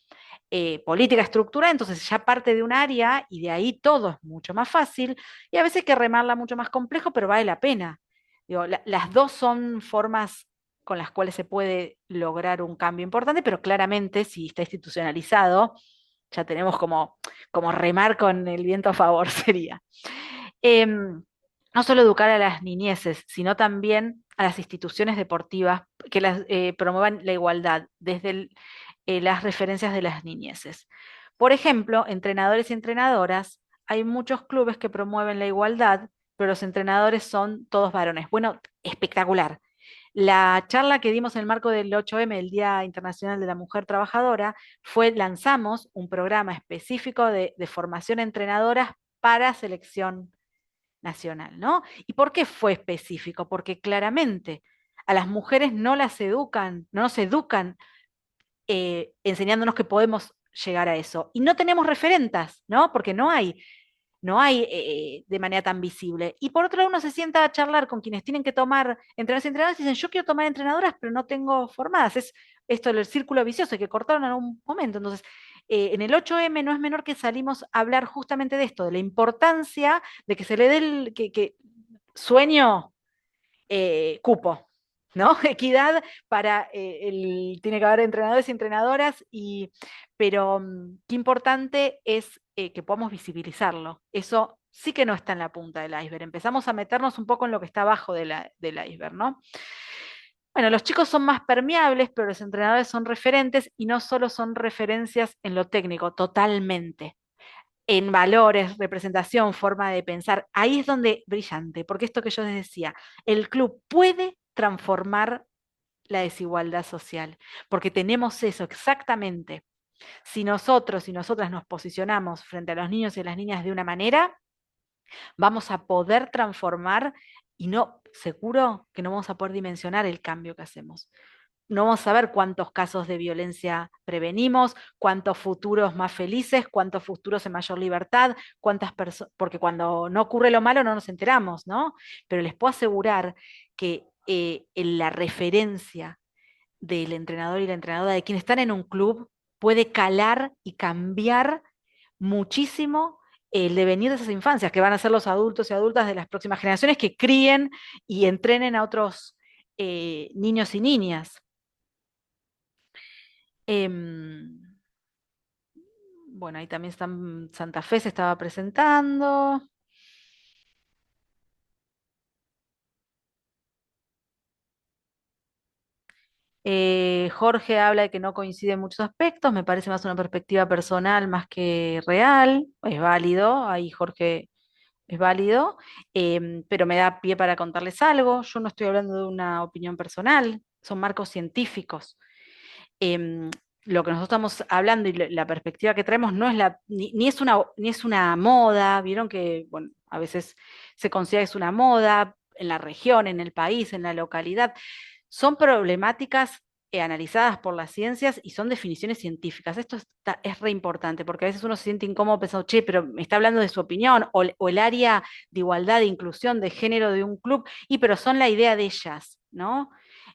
política estructurada, entonces ya parte de un área y de ahí todo es mucho más fácil, y a veces hay que remarla mucho más complejo, pero vale la pena. Digo, las dos son formas con las cuales se puede lograr un cambio importante, pero claramente si está institucionalizado, ya tenemos como remar con el viento a favor, sería. No solo educar a las niñeces, sino también a las instituciones deportivas que promuevan la igualdad desde las referencias de las niñeces. Por ejemplo, entrenadores y entrenadoras, hay muchos clubes que promueven la igualdad, pero los entrenadores son todos varones. Bueno, espectacular. La charla que dimos en el marco del 8M, el Día Internacional de la Mujer Trabajadora, lanzamos un programa específico de formación a entrenadoras para selección nacional, ¿no? ¿Y por qué fue específico? Porque claramente a las mujeres no las educan, no nos educan enseñándonos que podemos llegar a eso. Y no tenemos referentas, ¿no? Porque no hay de manera tan visible. Y por otro lado, uno se sienta a charlar con quienes tienen que tomar entrenadores y entrenadoras y dicen, yo quiero tomar entrenadoras, pero no tengo formadas. Es esto el círculo vicioso que cortaron en algún momento. Entonces, en el 8M no es menor que salimos a hablar justamente de esto, de la importancia de que se le dé que sueño cupo, ¿no? Equidad para tiene que haber entrenadores y entrenadoras, pero qué importante es que podamos visibilizarlo. Eso sí que no está en la punta del iceberg. Empezamos a meternos un poco en lo que está abajo del iceberg, ¿no? Bueno, los chicos son más permeables, pero los entrenadores son referentes y no solo son referencias en lo técnico, totalmente en valores, representación, forma de pensar. Ahí es donde brillante, porque esto que yo les decía, el club puede transformar la desigualdad social, porque tenemos eso exactamente. Si nosotros y nosotras nos posicionamos frente a los niños y las niñas de una manera, vamos a poder transformar y no, seguro que no vamos a poder dimensionar el cambio que hacemos. No vamos a ver cuántos casos de violencia prevenimos, cuántos futuros más felices, cuántos futuros en mayor libertad, cuántas personas, porque cuando no ocurre lo malo no nos enteramos, ¿no? Pero les puedo asegurar que en la referencia del entrenador y la entrenadora, de quienes están en un club, puede calar y cambiar muchísimo el devenir de esas infancias, que van a ser los adultos y adultas de las próximas generaciones que críen y entrenen a otros niños y niñas. Em, bueno, ahí también Santa Fe se estaba presentando. Jorge habla de que no coincide en muchos aspectos, me parece más una perspectiva personal más que real. Es válido, ahí Jorge es válido, pero me da pie para contarles algo. Yo no estoy hablando de una opinión personal, son marcos científicos. Em, lo que nosotros estamos hablando y la perspectiva que traemos no es ni es una moda, vieron que bueno, a veces se considera que es una moda en la región, en el país, en la localidad. Son problemáticas analizadas por las ciencias y son definiciones científicas. Esto es re importante porque a veces uno se siente incómodo pensando, che, pero me está hablando de su opinión o el área de igualdad, de inclusión, de género de un club, pero son la idea de ellas, ¿no?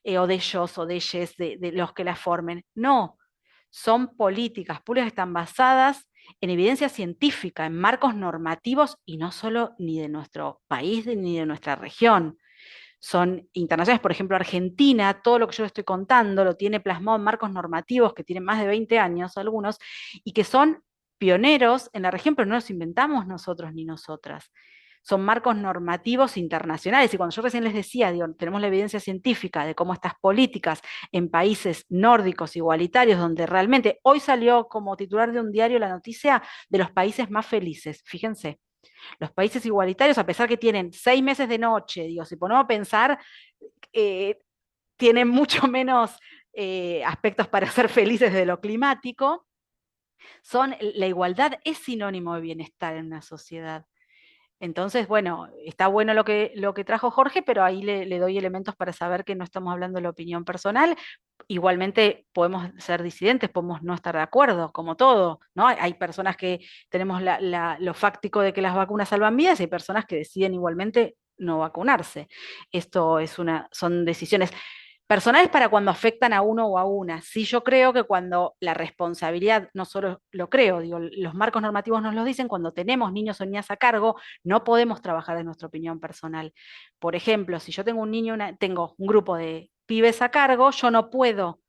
O de ellos o de ellas, de los que la formen. No, son políticas públicas que están basadas en evidencia científica, en marcos normativos y no solo ni de nuestro país ni de nuestra región. Son internacionales, por ejemplo, Argentina, todo lo que yo estoy contando lo tiene plasmado en marcos normativos que tienen más de 20 años algunos y que son pioneros en la región, pero no los inventamos nosotros ni nosotras. Son marcos normativos internacionales. Y cuando yo recién les decía, digo, tenemos la evidencia científica de cómo estas políticas en países nórdicos igualitarios, donde realmente hoy salió como titular de un diario la noticia de los países más felices, fíjense, los países igualitarios, a pesar que tienen 6 meses de noche, digo, si ponemos a pensar, tiene mucho menos aspectos para ser felices de lo climático. La igualdad es sinónimo de bienestar en una sociedad. Entonces, bueno, está bueno lo que trajo Jorge, pero ahí le doy elementos para saber que no estamos hablando de la opinión personal. Igualmente podemos ser disidentes, podemos no estar de acuerdo, como todo, ¿no? Hay personas que tenemos lo fáctico de que las vacunas salvan vidas y hay personas que deciden igualmente no vacunarse. Esto son decisiones personales para cuando afectan a uno o a una. Sí, yo creo que cuando la responsabilidad, no solo lo creo, digo, los marcos normativos nos lo dicen, cuando tenemos niños o niñas a cargo, no podemos trabajar de nuestra opinión personal. Por ejemplo, si yo tengo un niño, tengo un grupo de pibes a cargo, yo no puedo,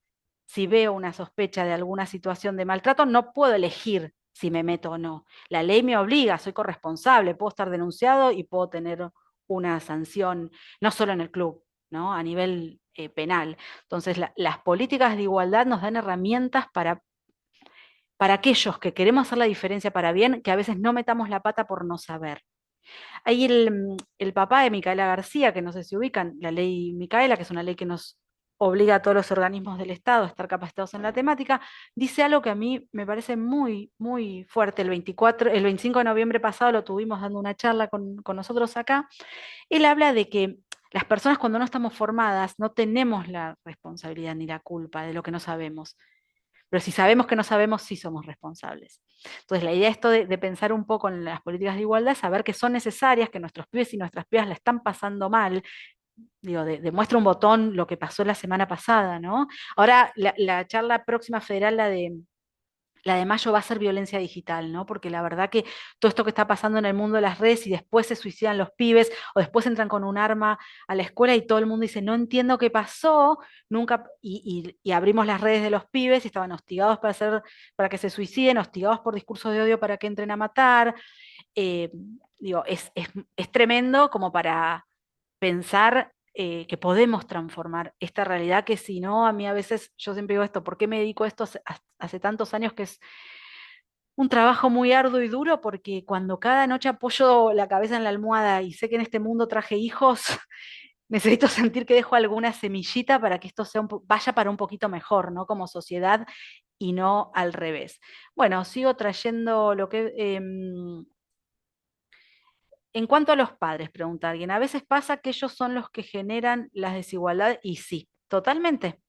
si veo una sospecha de alguna situación de maltrato, no puedo elegir si me meto o no. La ley me obliga, soy corresponsable, puedo estar denunciado y puedo tener una sanción, no solo en el club, ¿no? A nivel penal. Entonces, las políticas de igualdad nos dan herramientas para aquellos que queremos hacer la diferencia para bien, que a veces no metamos la pata por no saber. Ahí el papá de Micaela García, que no sé si ubican, la ley Micaela, que es una ley que nos obliga a todos los organismos del Estado a estar capacitados en la temática, dice algo que a mí me parece muy, muy fuerte. El 25 de noviembre pasado lo tuvimos dando una charla con nosotros acá. Él habla de que las personas cuando no estamos formadas no tenemos la responsabilidad ni la culpa de lo que no sabemos. Pero si sabemos que no sabemos, sí somos responsables. Entonces, la idea esto de pensar un poco en las políticas de igualdad es saber que son necesarias, que nuestros pibes y nuestras pibas la están pasando mal. Digo, demuestra un botón lo que pasó la semana pasada, ¿no? Ahora, la charla próxima federal, la de mayo va a ser violencia digital, ¿no? Porque la verdad que todo esto que está pasando en el mundo de las redes y después se suicidan los pibes o después entran con un arma a la escuela y todo el mundo dice, no entiendo qué pasó, nunca, y abrimos las redes de los pibes y estaban hostigados para que se suiciden, hostigados por discursos de odio para que entren a matar. Eh, digo, es tremendo como para pensar que podemos transformar esta realidad que si no, a mí a veces, yo siempre digo esto, ¿por qué me dedico a esto hace tantos años que es un trabajo muy arduo y duro? Porque cuando cada noche apoyo la cabeza en la almohada y sé que en este mundo traje hijos, necesito sentir que dejo alguna semillita para que esto vaya para un poquito mejor, ¿no? Como sociedad y no al revés. Bueno, sigo trayendo lo que... en cuanto a los padres, pregunta alguien, a veces pasa que ellos son los que generan las desigualdades y sí, totalmente.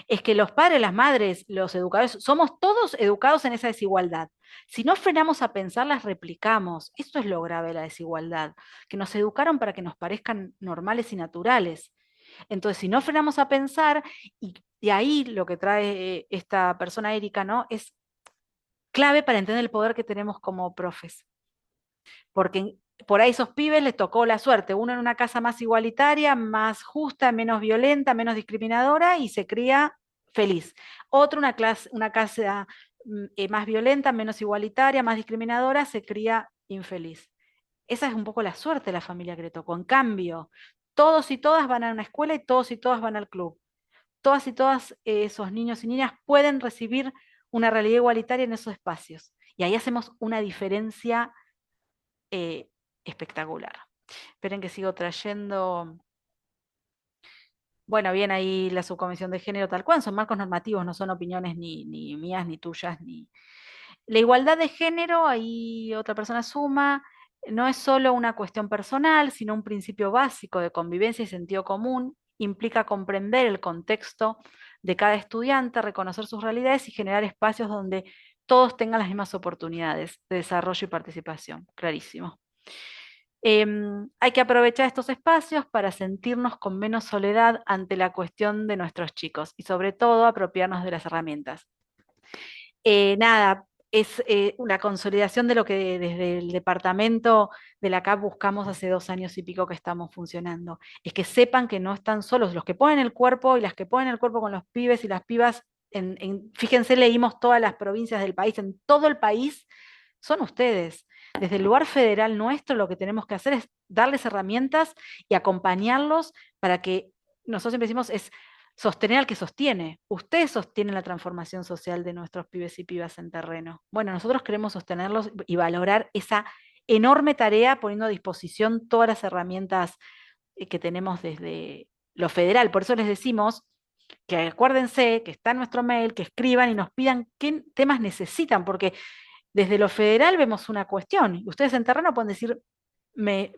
Es que los padres, las madres, los educadores, somos todos educados en esa desigualdad. Si no frenamos a pensar, las replicamos. Esto es lo grave de la desigualdad, que nos educaron para que nos parezcan normales y naturales. Entonces, si no frenamos a pensar, y de ahí lo que trae esta persona Erika, ¿no? Es clave para entender el poder que tenemos como profes. Porque por ahí esos pibes les tocó la suerte, uno en una casa más igualitaria, más justa, menos violenta, menos discriminadora y se cría feliz. Otro, una casa más violenta, menos igualitaria, más discriminadora, se cría infeliz. Esa es un poco la suerte de la familia que le tocó. En cambio, todos y todas van a una escuela y todos y todas van al club. Todas y todas esos niños y niñas pueden recibir una realidad igualitaria en esos espacios. Y ahí hacemos una diferencia eh, espectacular. Esperen que sigo trayendo. Bueno, bien ahí la subcomisión de género tal cual, son marcos normativos, no son opiniones ni mías, ni tuyas, ni... La igualdad de género, ahí otra persona suma, no es solo una cuestión personal, sino un principio básico de convivencia y sentido común, implica comprender el contexto de cada estudiante, reconocer sus realidades y generar espacios donde todos tengan las mismas oportunidades de desarrollo y participación. Clarísimo. Hay que aprovechar estos espacios para sentirnos con menos soledad ante la cuestión de nuestros chicos y sobre todo apropiarnos de las herramientas. Nada, es una consolidación de lo que desde el departamento de la CAP buscamos hace 2 años y pico que estamos funcionando. Es que sepan que no están solos, los que ponen el cuerpo y las que ponen el cuerpo con los pibes y las pibas, fíjense, leímos todas las provincias del país, en todo el país son ustedes. Desde el lugar federal nuestro lo que tenemos que hacer es darles herramientas y acompañarlos para que, nosotros siempre decimos, es sostener al que sostiene. Ustedes sostienen la transformación social de nuestros pibes y pibas en terreno. Bueno, nosotros queremos sostenerlos y valorar esa enorme tarea poniendo a disposición todas las herramientas que tenemos lo federal. Por eso les decimos que acuérdense que está en nuestro mail, que escriban y nos pidan qué temas necesitan, porque desde lo federal vemos una cuestión, y ustedes en terreno pueden decir, me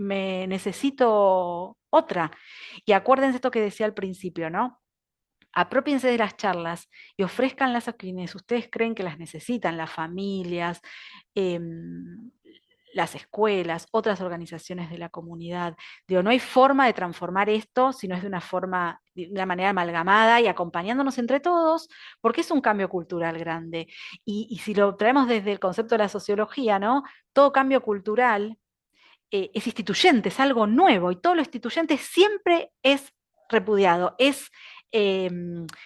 necesito otra. Y acuérdense esto que decía al principio, ¿no? Apropiense de las charlas y ofrezcanlas a quienes ustedes creen que las necesitan, las familias, las escuelas, otras organizaciones de la comunidad. Digo, no hay forma de transformar esto si no es de una forma, de una manera amalgamada y acompañándonos entre todos, porque es un cambio cultural grande. Y si lo traemos desde el concepto de la sociología, ¿no? Todo cambio cultural es instituyente, es algo nuevo, y todo lo instituyente siempre es repudiado, eh,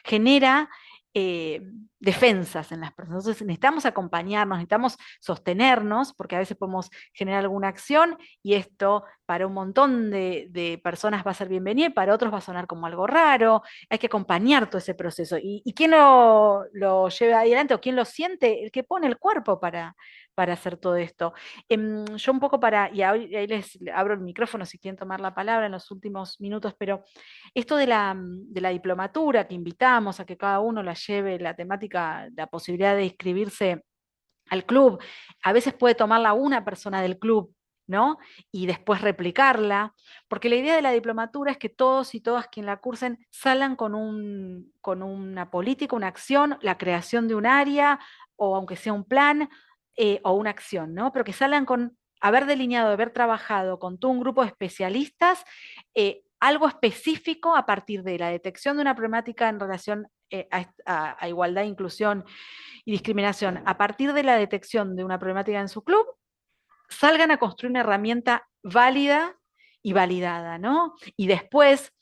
genera eh, defensas en las personas. Entonces necesitamos acompañarnos, necesitamos sostenernos, porque a veces podemos generar alguna acción y esto para un montón de personas va a ser bienvenido y para otros va a sonar como algo raro. Hay que acompañar todo ese proceso. ¿Y quién lo lleva adelante o quién lo siente? El que pone el cuerpo para hacer todo esto. Yo un poco ahí les abro el micrófono si quieren tomar la palabra en los últimos minutos, pero esto de la diplomatura que invitamos a que cada uno la lleve, la temática, la posibilidad de inscribirse al club, a veces puede tomarla una persona del club, ¿no? Y después replicarla, porque la idea de la diplomatura es que todos y todas quien la cursen salgan con una política, una acción, la creación de un área, o aunque sea un plan, o una acción, ¿no? Pero que salgan con haber delineado, haber trabajado con todo un grupo de especialistas, algo específico a partir de la detección de una problemática en relación a igualdad, inclusión y discriminación, a partir de la detección de una problemática en su club, salgan a construir una herramienta válida y validada, ¿no? Y después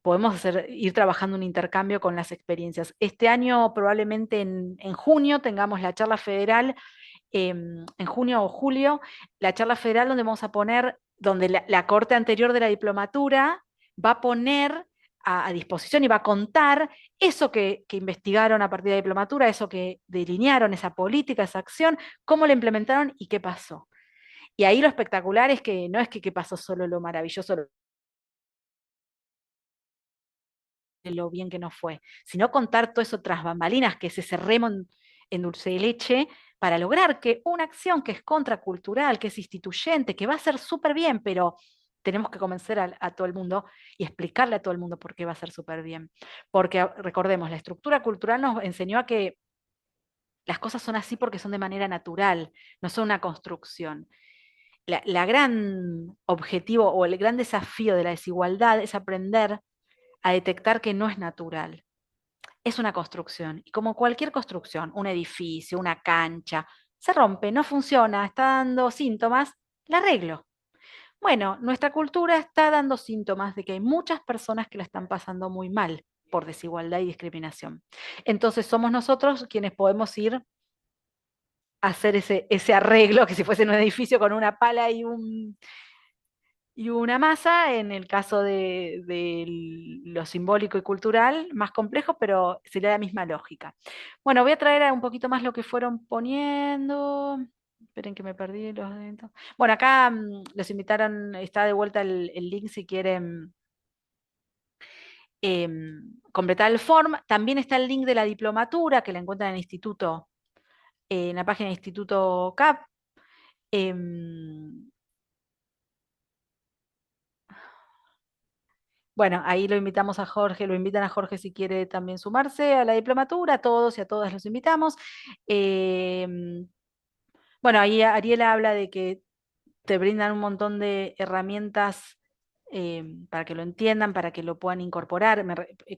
podemos ir trabajando un intercambio con las experiencias. Este año, probablemente en junio, tengamos la charla federal, en junio o julio, la charla federal donde vamos a poner, donde la corte anterior de la diplomatura va a poner a disposición y va a contar eso que investigaron a partir de la diplomatura, eso que delinearon, esa política, esa acción, cómo la implementaron y qué pasó. Y ahí lo espectacular es que no es que pasó solo lo maravilloso, lo bien que no fue, sino contar todo eso tras bambalinas, que es ese remo en dulce de leche, para lograr que una acción que es contracultural, que es instituyente, que va a ser súper bien, pero tenemos que convencer a todo el mundo y explicarle a todo el mundo por qué va a ser súper bien. Porque recordemos, la estructura cultural nos enseñó a que las cosas son así porque son de manera natural, no son una construcción. La gran objetivo o el gran desafío de la desigualdad es aprender a detectar que no es natural, es una construcción. Y como cualquier construcción, un edificio, una cancha, se rompe, no funciona, está dando síntomas, la arreglo. Bueno, nuestra cultura está dando síntomas de que hay muchas personas que la están pasando muy mal por desigualdad y discriminación. Entonces somos nosotros quienes podemos ir a hacer ese arreglo, que si fuese en un edificio con una pala y una masa, en el caso de lo simbólico y cultural, más complejo, pero sería la misma lógica. Bueno, voy a traer un poquito más lo que fueron poniendo. Esperen que me perdí los eventos. Bueno, acá los invitaron, está de vuelta el link si quieren completar el form. También está el link de la diplomatura, que la encuentran en el instituto, en la página del Instituto CAP. Em, Bueno, ahí lo invitamos a Jorge, lo invitan a Jorge si quiere también sumarse a la diplomatura, a todos y a todas los invitamos. Em, bueno, ahí Ariela habla de que te brindan un montón de herramientas para que lo entiendan, para que lo puedan incorporar.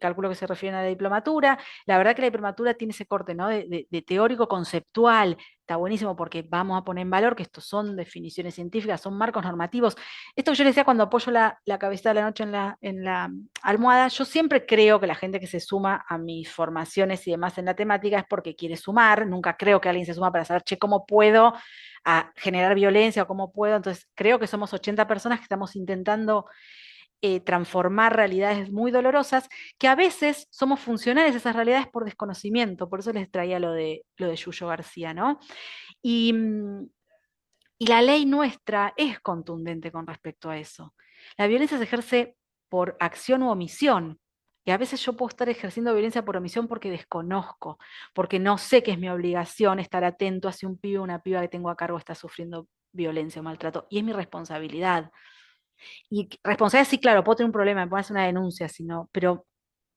Calculo que se refieren a la diplomatura. La verdad que la diplomatura tiene ese corte, ¿no? De teórico conceptual. Está buenísimo porque vamos a poner en valor que estos son definiciones científicas, son marcos normativos. Esto que yo les decía cuando apoyo la cabeza de la noche en la almohada, yo siempre creo que la gente que se suma a mis formaciones y demás en la temática es porque quiere sumar. Nunca creo que alguien se suma para saber, che, ¿cómo puedo a generar violencia o cómo puedo? Entonces, creo que somos 80 personas que estamos intentando transformar realidades muy dolorosas, que a veces somos funcionales a esas realidades por desconocimiento. Por eso les traía lo de Yuyo García, ¿no? Y, y la ley nuestra es contundente con respecto a eso. La violencia se ejerce por acción u omisión. Y a veces yo puedo estar ejerciendo violencia por omisión porque desconozco, porque no sé que es mi obligación estar atento a si un pibe o una piba que tengo a cargo está sufriendo violencia o maltrato. Y es mi responsabilidad. Y responsabilidad, sí, claro, puedo tener un problema, me puedo hacer una denuncia, sino, pero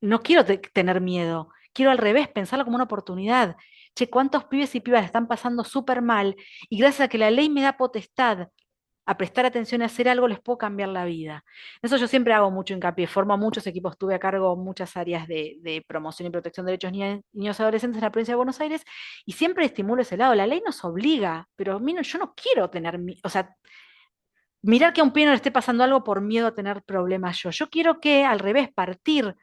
no quiero tener miedo. Quiero al revés, pensarlo como una oportunidad. Che, ¿cuántos pibes y pibas la están pasando súper mal? Y gracias a que la ley me da potestad a prestar atención a hacer algo, les puedo cambiar la vida. Eso yo siempre hago mucho hincapié, formo muchos equipos, tuve a cargo muchas áreas de promoción y protección de derechos niños y adolescentes en la provincia de Buenos Aires, y siempre estimulo ese lado. La ley nos obliga, pero a mí yo no quiero tener, o sea, mirar que a un pibe no le esté pasando algo por miedo a tener problemas yo. Yo quiero que, al revés, partir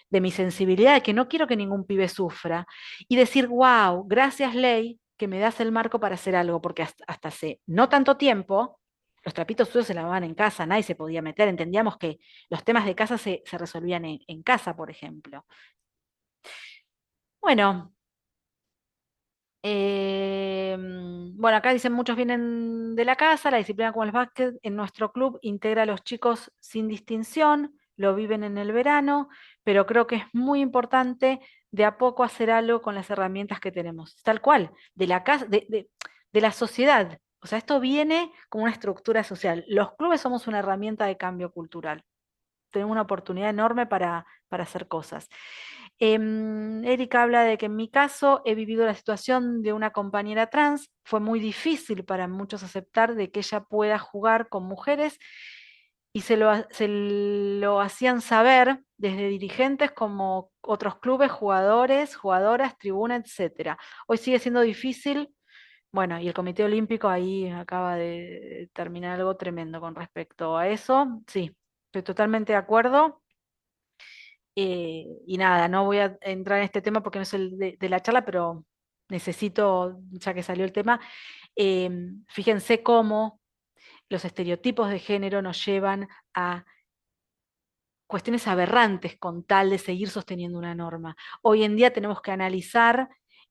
de mi sensibilidad, de que no quiero que ningún pibe sufra, y decir, wow, gracias ley, que me das el marco para hacer algo, porque hasta hace no tanto tiempo, los trapitos sucios se lavaban en casa, nadie se podía meter, entendíamos que los temas de casa se resolvían en casa, por ejemplo. Bueno, bueno, acá dicen muchos vienen de la casa, la disciplina como el básquet en nuestro club integra a los chicos sin distinción, lo viven en el verano, pero creo que es muy importante de a poco hacer algo con las herramientas que tenemos, tal cual, de la casa, de la sociedad. O sea, esto viene como una estructura social. Los clubes somos una herramienta de cambio cultural. Tenemos una oportunidad enorme para hacer cosas. Erika habla de que en mi caso he vivido la situación de una compañera trans. Fue muy difícil para muchos aceptar de que ella pueda jugar con mujeres y se lo hacían saber desde dirigentes como otros clubes, jugadores, jugadoras, tribuna, etcétera. Hoy sigue siendo difícil. Bueno, y el Comité Olímpico ahí acaba de terminar algo tremendo con respecto a eso. Sí, estoy totalmente de acuerdo. Y nada, no voy a entrar en este tema porque no es el de la charla, pero necesito, ya que salió el tema, fíjense cómo los estereotipos de género nos llevan a cuestiones aberrantes con tal de seguir sosteniendo una norma. Hoy en día tenemos que analizar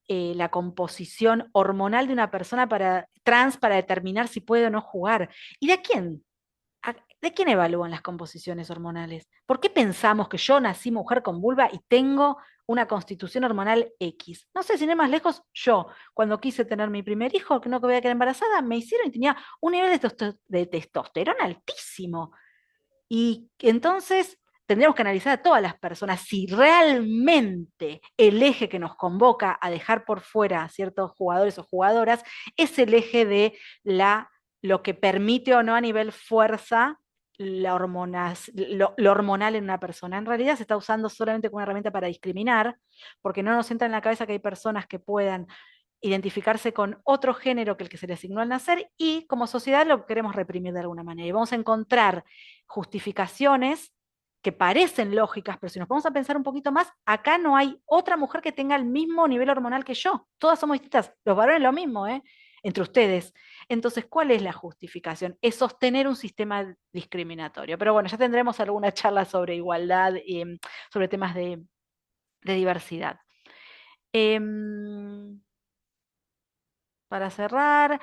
la composición hormonal de una persona trans para determinar si puede o no jugar. ¿Y de quién? ¿De quién evalúan las composiciones hormonales? ¿Por qué pensamos que yo nací mujer con vulva y tengo una constitución hormonal X? No sé, sin ir más lejos, yo, cuando quise tener mi primer hijo, que no que voy a quedar embarazada, me hicieron y tenía un nivel de testosterona altísimo. Y entonces tendríamos que analizar a todas las personas si realmente el eje que nos convoca a dejar por fuera a ciertos jugadores o jugadoras es el eje de lo que permite o no a nivel fuerza lo hormonal en una persona. En realidad se está usando solamente como una herramienta para discriminar, porque no nos entra en la cabeza que hay personas que puedan identificarse con otro género que el que se le asignó al nacer, y como sociedad lo queremos reprimir de alguna manera. Y vamos a encontrar justificaciones que parecen lógicas, pero si nos vamos a pensar un poquito más, acá no hay otra mujer que tenga el mismo nivel hormonal que yo. Todas somos distintas. Los varones lo mismo, ¿eh? Entre ustedes. Entonces, ¿cuál es la justificación? Es sostener un sistema discriminatorio. Pero bueno, ya tendremos alguna charla sobre igualdad, sobre temas de diversidad. Para cerrar,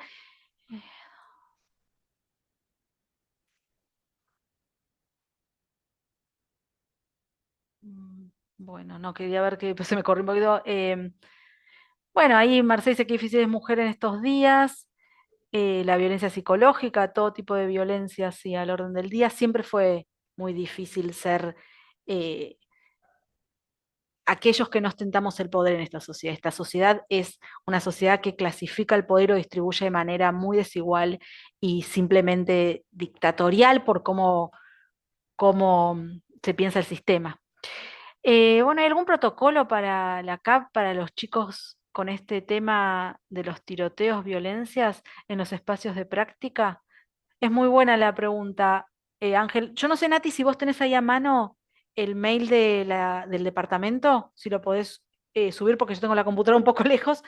bueno, no quería ver que pues, se me corrió un poquito. Bueno, ahí Marcel dice que difícil es mujer en estos días. La violencia psicológica, todo tipo de violencia, sí, al orden del día. Siempre fue muy difícil ser eh, aquellos que no ostentamos el poder en esta sociedad. Esta sociedad es una sociedad que clasifica el poder o distribuye de manera muy desigual y simplemente dictatorial por cómo se piensa el sistema. Bueno, ¿hay algún protocolo para la CAP, para los chicos con este tema de los tiroteos, violencias en los espacios de práctica? Es muy buena la pregunta, Ángel. Yo no sé, Nati, si vos tenés ahí a mano el mail del departamento, si lo podés subir porque yo tengo la computadora un poco lejos.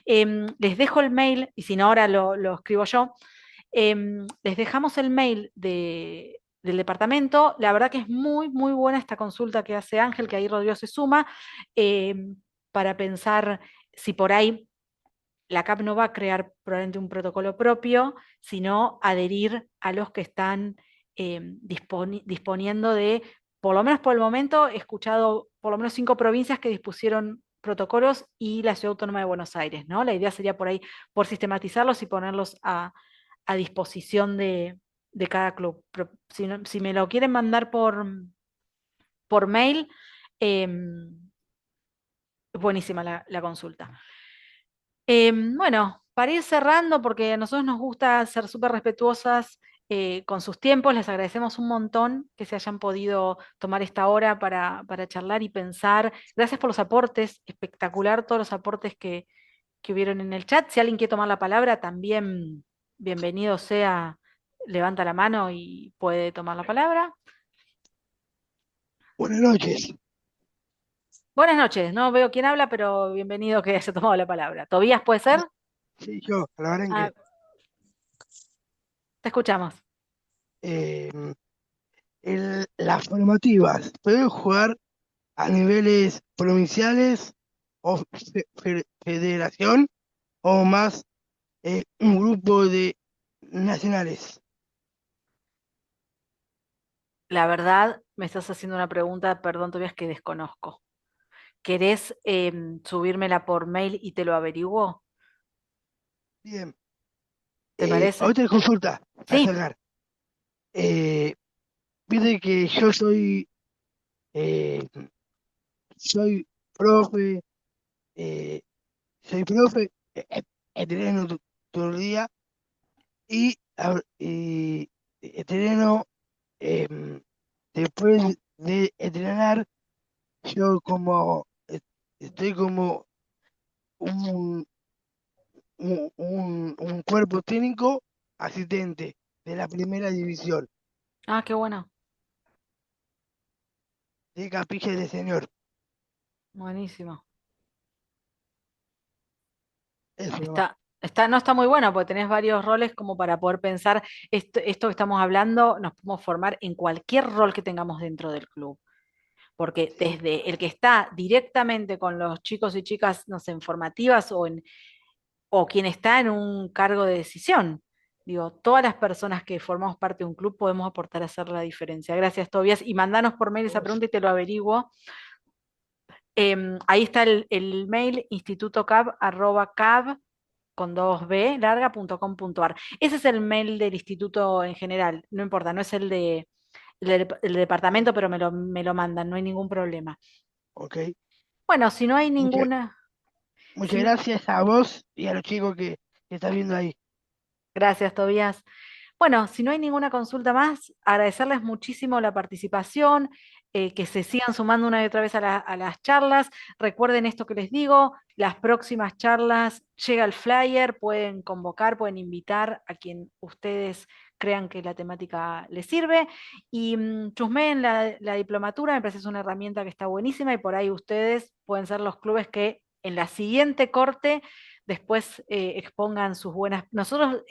Les dejo el mail, y si no, ahora lo escribo yo. Les dejamos el mail del departamento. La verdad que es muy, muy buena esta consulta que hace Ángel, que ahí Rodrigo se suma, para pensar si por ahí la CAP no va a crear probablemente un protocolo propio, sino adherir a los que están disponiendo de por lo menos por el momento, he escuchado por lo menos 5 provincias que dispusieron protocolos y la Ciudad Autónoma de Buenos Aires, ¿no? La idea sería por ahí, por sistematizarlos y ponerlos a disposición de cada club. Pero si me lo quieren mandar por mail, eh, buenísima la consulta. Bueno, para ir cerrando, porque a nosotros nos gusta ser súper respetuosas con sus tiempos, les agradecemos un montón que se hayan podido tomar esta hora para charlar y pensar. Gracias por los aportes, espectacular todos los aportes que hubieron en el chat. Si alguien quiere tomar la palabra, también bienvenido sea, levanta la mano y puede tomar la palabra. Buenas noches. Buenas noches, no veo quién habla, pero bienvenido que haya tomado la palabra. ¿Tobías puede ser? Sí, yo, la verdad Ah, que te escuchamos. eh, las formativas pueden jugar a niveles provinciales o federación o más un grupo de nacionales. La verdad, me estás haciendo una pregunta, perdón, Tobias, que desconozco. ¿Querés subírmela por mail y te lo averiguo? Bien, ¿Te parece? otra consulta a Sí. sacar. Eh, Viste que yo eh, soy profe, eh, entreno todo el día y entreno em, después de entrenar, yo estoy como un, un cuerpo técnico asistente de la primera división Ah, qué bueno. de Capilla del Señor. Buenísimo. Eso nomás. No está muy bueno porque tenés varios roles como para poder pensar esto que estamos hablando, nos podemos formar en cualquier rol que tengamos dentro del club. Porque Sí, desde el que está directamente con los chicos y chicas, no sé, en formativas o quien está en un cargo de decisión. Digo, todas las personas que formamos parte de un club podemos aportar a hacer la diferencia. Gracias, Tobias. Y mandanos por mail a esa vos. pregunta y te lo averiguo. Ahí está el mail institutocab, con 2b larga.com.ar. Ese es el mail del instituto en general, no importa, no es el Bien, departamento, pero me lo mandan, no hay ningún problema. ok. Bueno, si no hay Muchas, ninguna, muchas si, gracias a vos y a los chicos que están viendo ahí. gracias, Tobías. Bueno, si no hay ninguna consulta más, agradecerles muchísimo la participación, que se sigan sumando una y otra vez a las charlas. Recuerden esto que les digo, las próximas charlas llega el flyer, pueden convocar, pueden invitar a quien ustedes crean que la temática les sirve. Y chusmeen la diplomatura, me parece que es una herramienta que está buenísima y por ahí ustedes pueden ser los clubes que en la siguiente corte después expongan sus buenas. Nosotros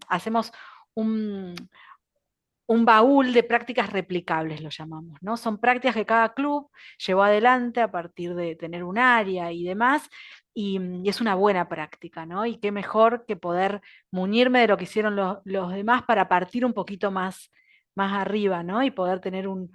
hacemos un, un baúl de prácticas replicables, lo llamamos, ¿no? Son prácticas que cada club llevó adelante a partir de tener un área y demás, y es una buena práctica, ¿no? Y qué mejor que poder muñirme de lo que hicieron los demás para partir un poquito más arriba, ¿no? Y poder tener un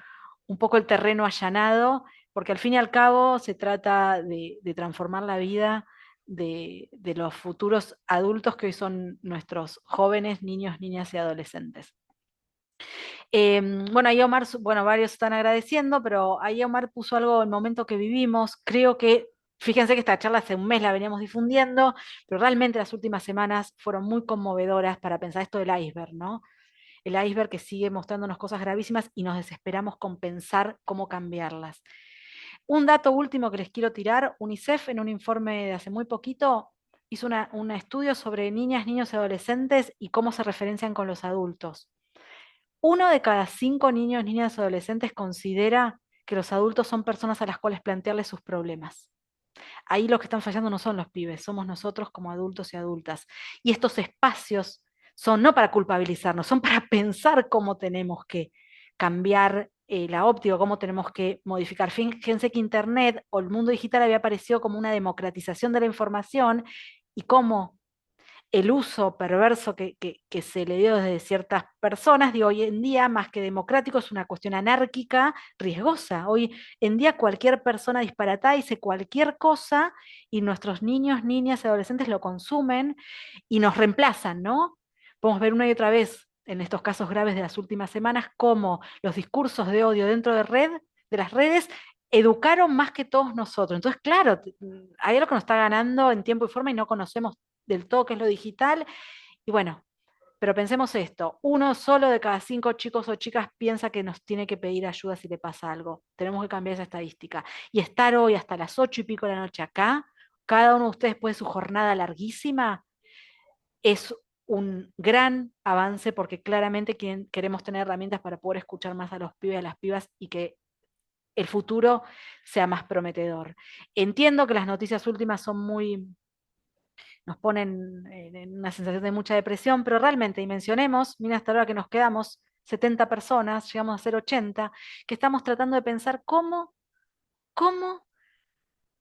poco el terreno allanado, porque al fin y al cabo se trata de transformar la vida de los futuros adultos que hoy son nuestros jóvenes, niños, niñas y adolescentes. Bueno, ahí Omar, bueno, varios están agradeciendo, pero ahí Omar puso algo el momento que vivimos. Creo que, fíjense que esta charla hace un mes la veníamos difundiendo, pero realmente las últimas semanas fueron muy conmovedoras para pensar esto del iceberg, ¿no? El iceberg que sigue mostrándonos cosas gravísimas y nos desesperamos con pensar cómo cambiarlas. Un dato último que les quiero tirar, UNICEF en un informe de hace muy poquito hizo un estudio sobre niñas, niños y adolescentes y cómo se referencian con los adultos. 1 de cada 5 niños, niñas y adolescentes considera que los adultos son personas a las cuales plantearles sus problemas. Ahí los que están fallando no son los pibes, somos nosotros como adultos y adultas. Y estos espacios son no para culpabilizarnos, son para pensar cómo tenemos que cambiar la óptica, cómo tenemos que modificar. Fíjense que Internet o el mundo digital había aparecido como una democratización de la información y cómo el uso perverso que se le dio desde ciertas personas, digo, hoy en día, más que democrático, es una cuestión anárquica, riesgosa. Hoy en día cualquier persona disparatada dice cualquier cosa y nuestros niños, niñas y adolescentes lo consumen y nos reemplazan, ¿no? Podemos ver una y otra vez en estos casos graves de las últimas semanas cómo los discursos de odio dentro de las redes, educaron más que todos nosotros. Entonces, claro, hay algo que nos está ganando en tiempo y forma y no conocemos del todo qué es lo digital. Y bueno, pero pensemos esto, uno solo de cada 5 chicos o chicas piensa que nos tiene que pedir ayuda si le pasa algo. Tenemos que cambiar esa estadística. Y estar hoy hasta las 8:00 de la noche acá, cada uno de ustedes después de su jornada larguísima, es un gran avance porque claramente queremos tener herramientas para poder escuchar más a los pibes y a las pibas y que el futuro sea más prometedor. Entiendo que las noticias últimas son muy, nos ponen en una sensación de mucha depresión, pero realmente, y mencionemos, mira hasta ahora que nos quedamos 70 personas, llegamos a ser 80, que estamos tratando de pensar cómo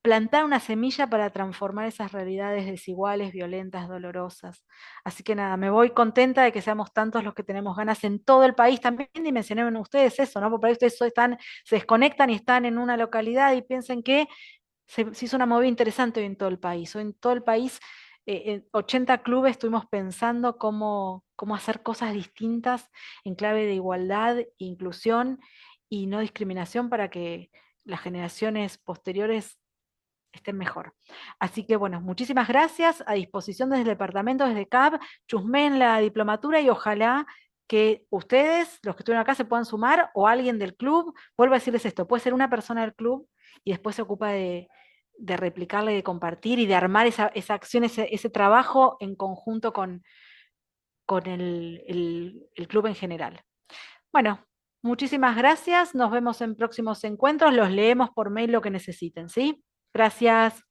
plantar una semilla para transformar esas realidades desiguales, violentas, dolorosas. Así que nada, me voy contenta de que seamos tantos los que tenemos ganas en todo el país. También dimensionen ustedes eso, ¿no? Porque por ahí ustedes se desconectan y están en una localidad y piensen que se hizo una movida interesante hoy en todo el país. Hoy en todo el país, en 80 clubes estuvimos pensando cómo hacer cosas distintas en clave de igualdad, inclusión y no discriminación para que las generaciones posteriores estén mejor. Así que bueno, muchísimas gracias, a disposición desde el departamento, desde CAB, chusmeen la diplomatura y ojalá que ustedes, los que estuvieron acá, se puedan sumar o alguien del club. Vuelvo a decirles esto, puede ser una persona del club y después se ocupa de replicarla y de compartir y de armar esa acción, ese trabajo en conjunto con el club en general. Bueno, muchísimas gracias, nos vemos en próximos encuentros, los leemos por mail lo que necesiten, ¿sí? Gracias.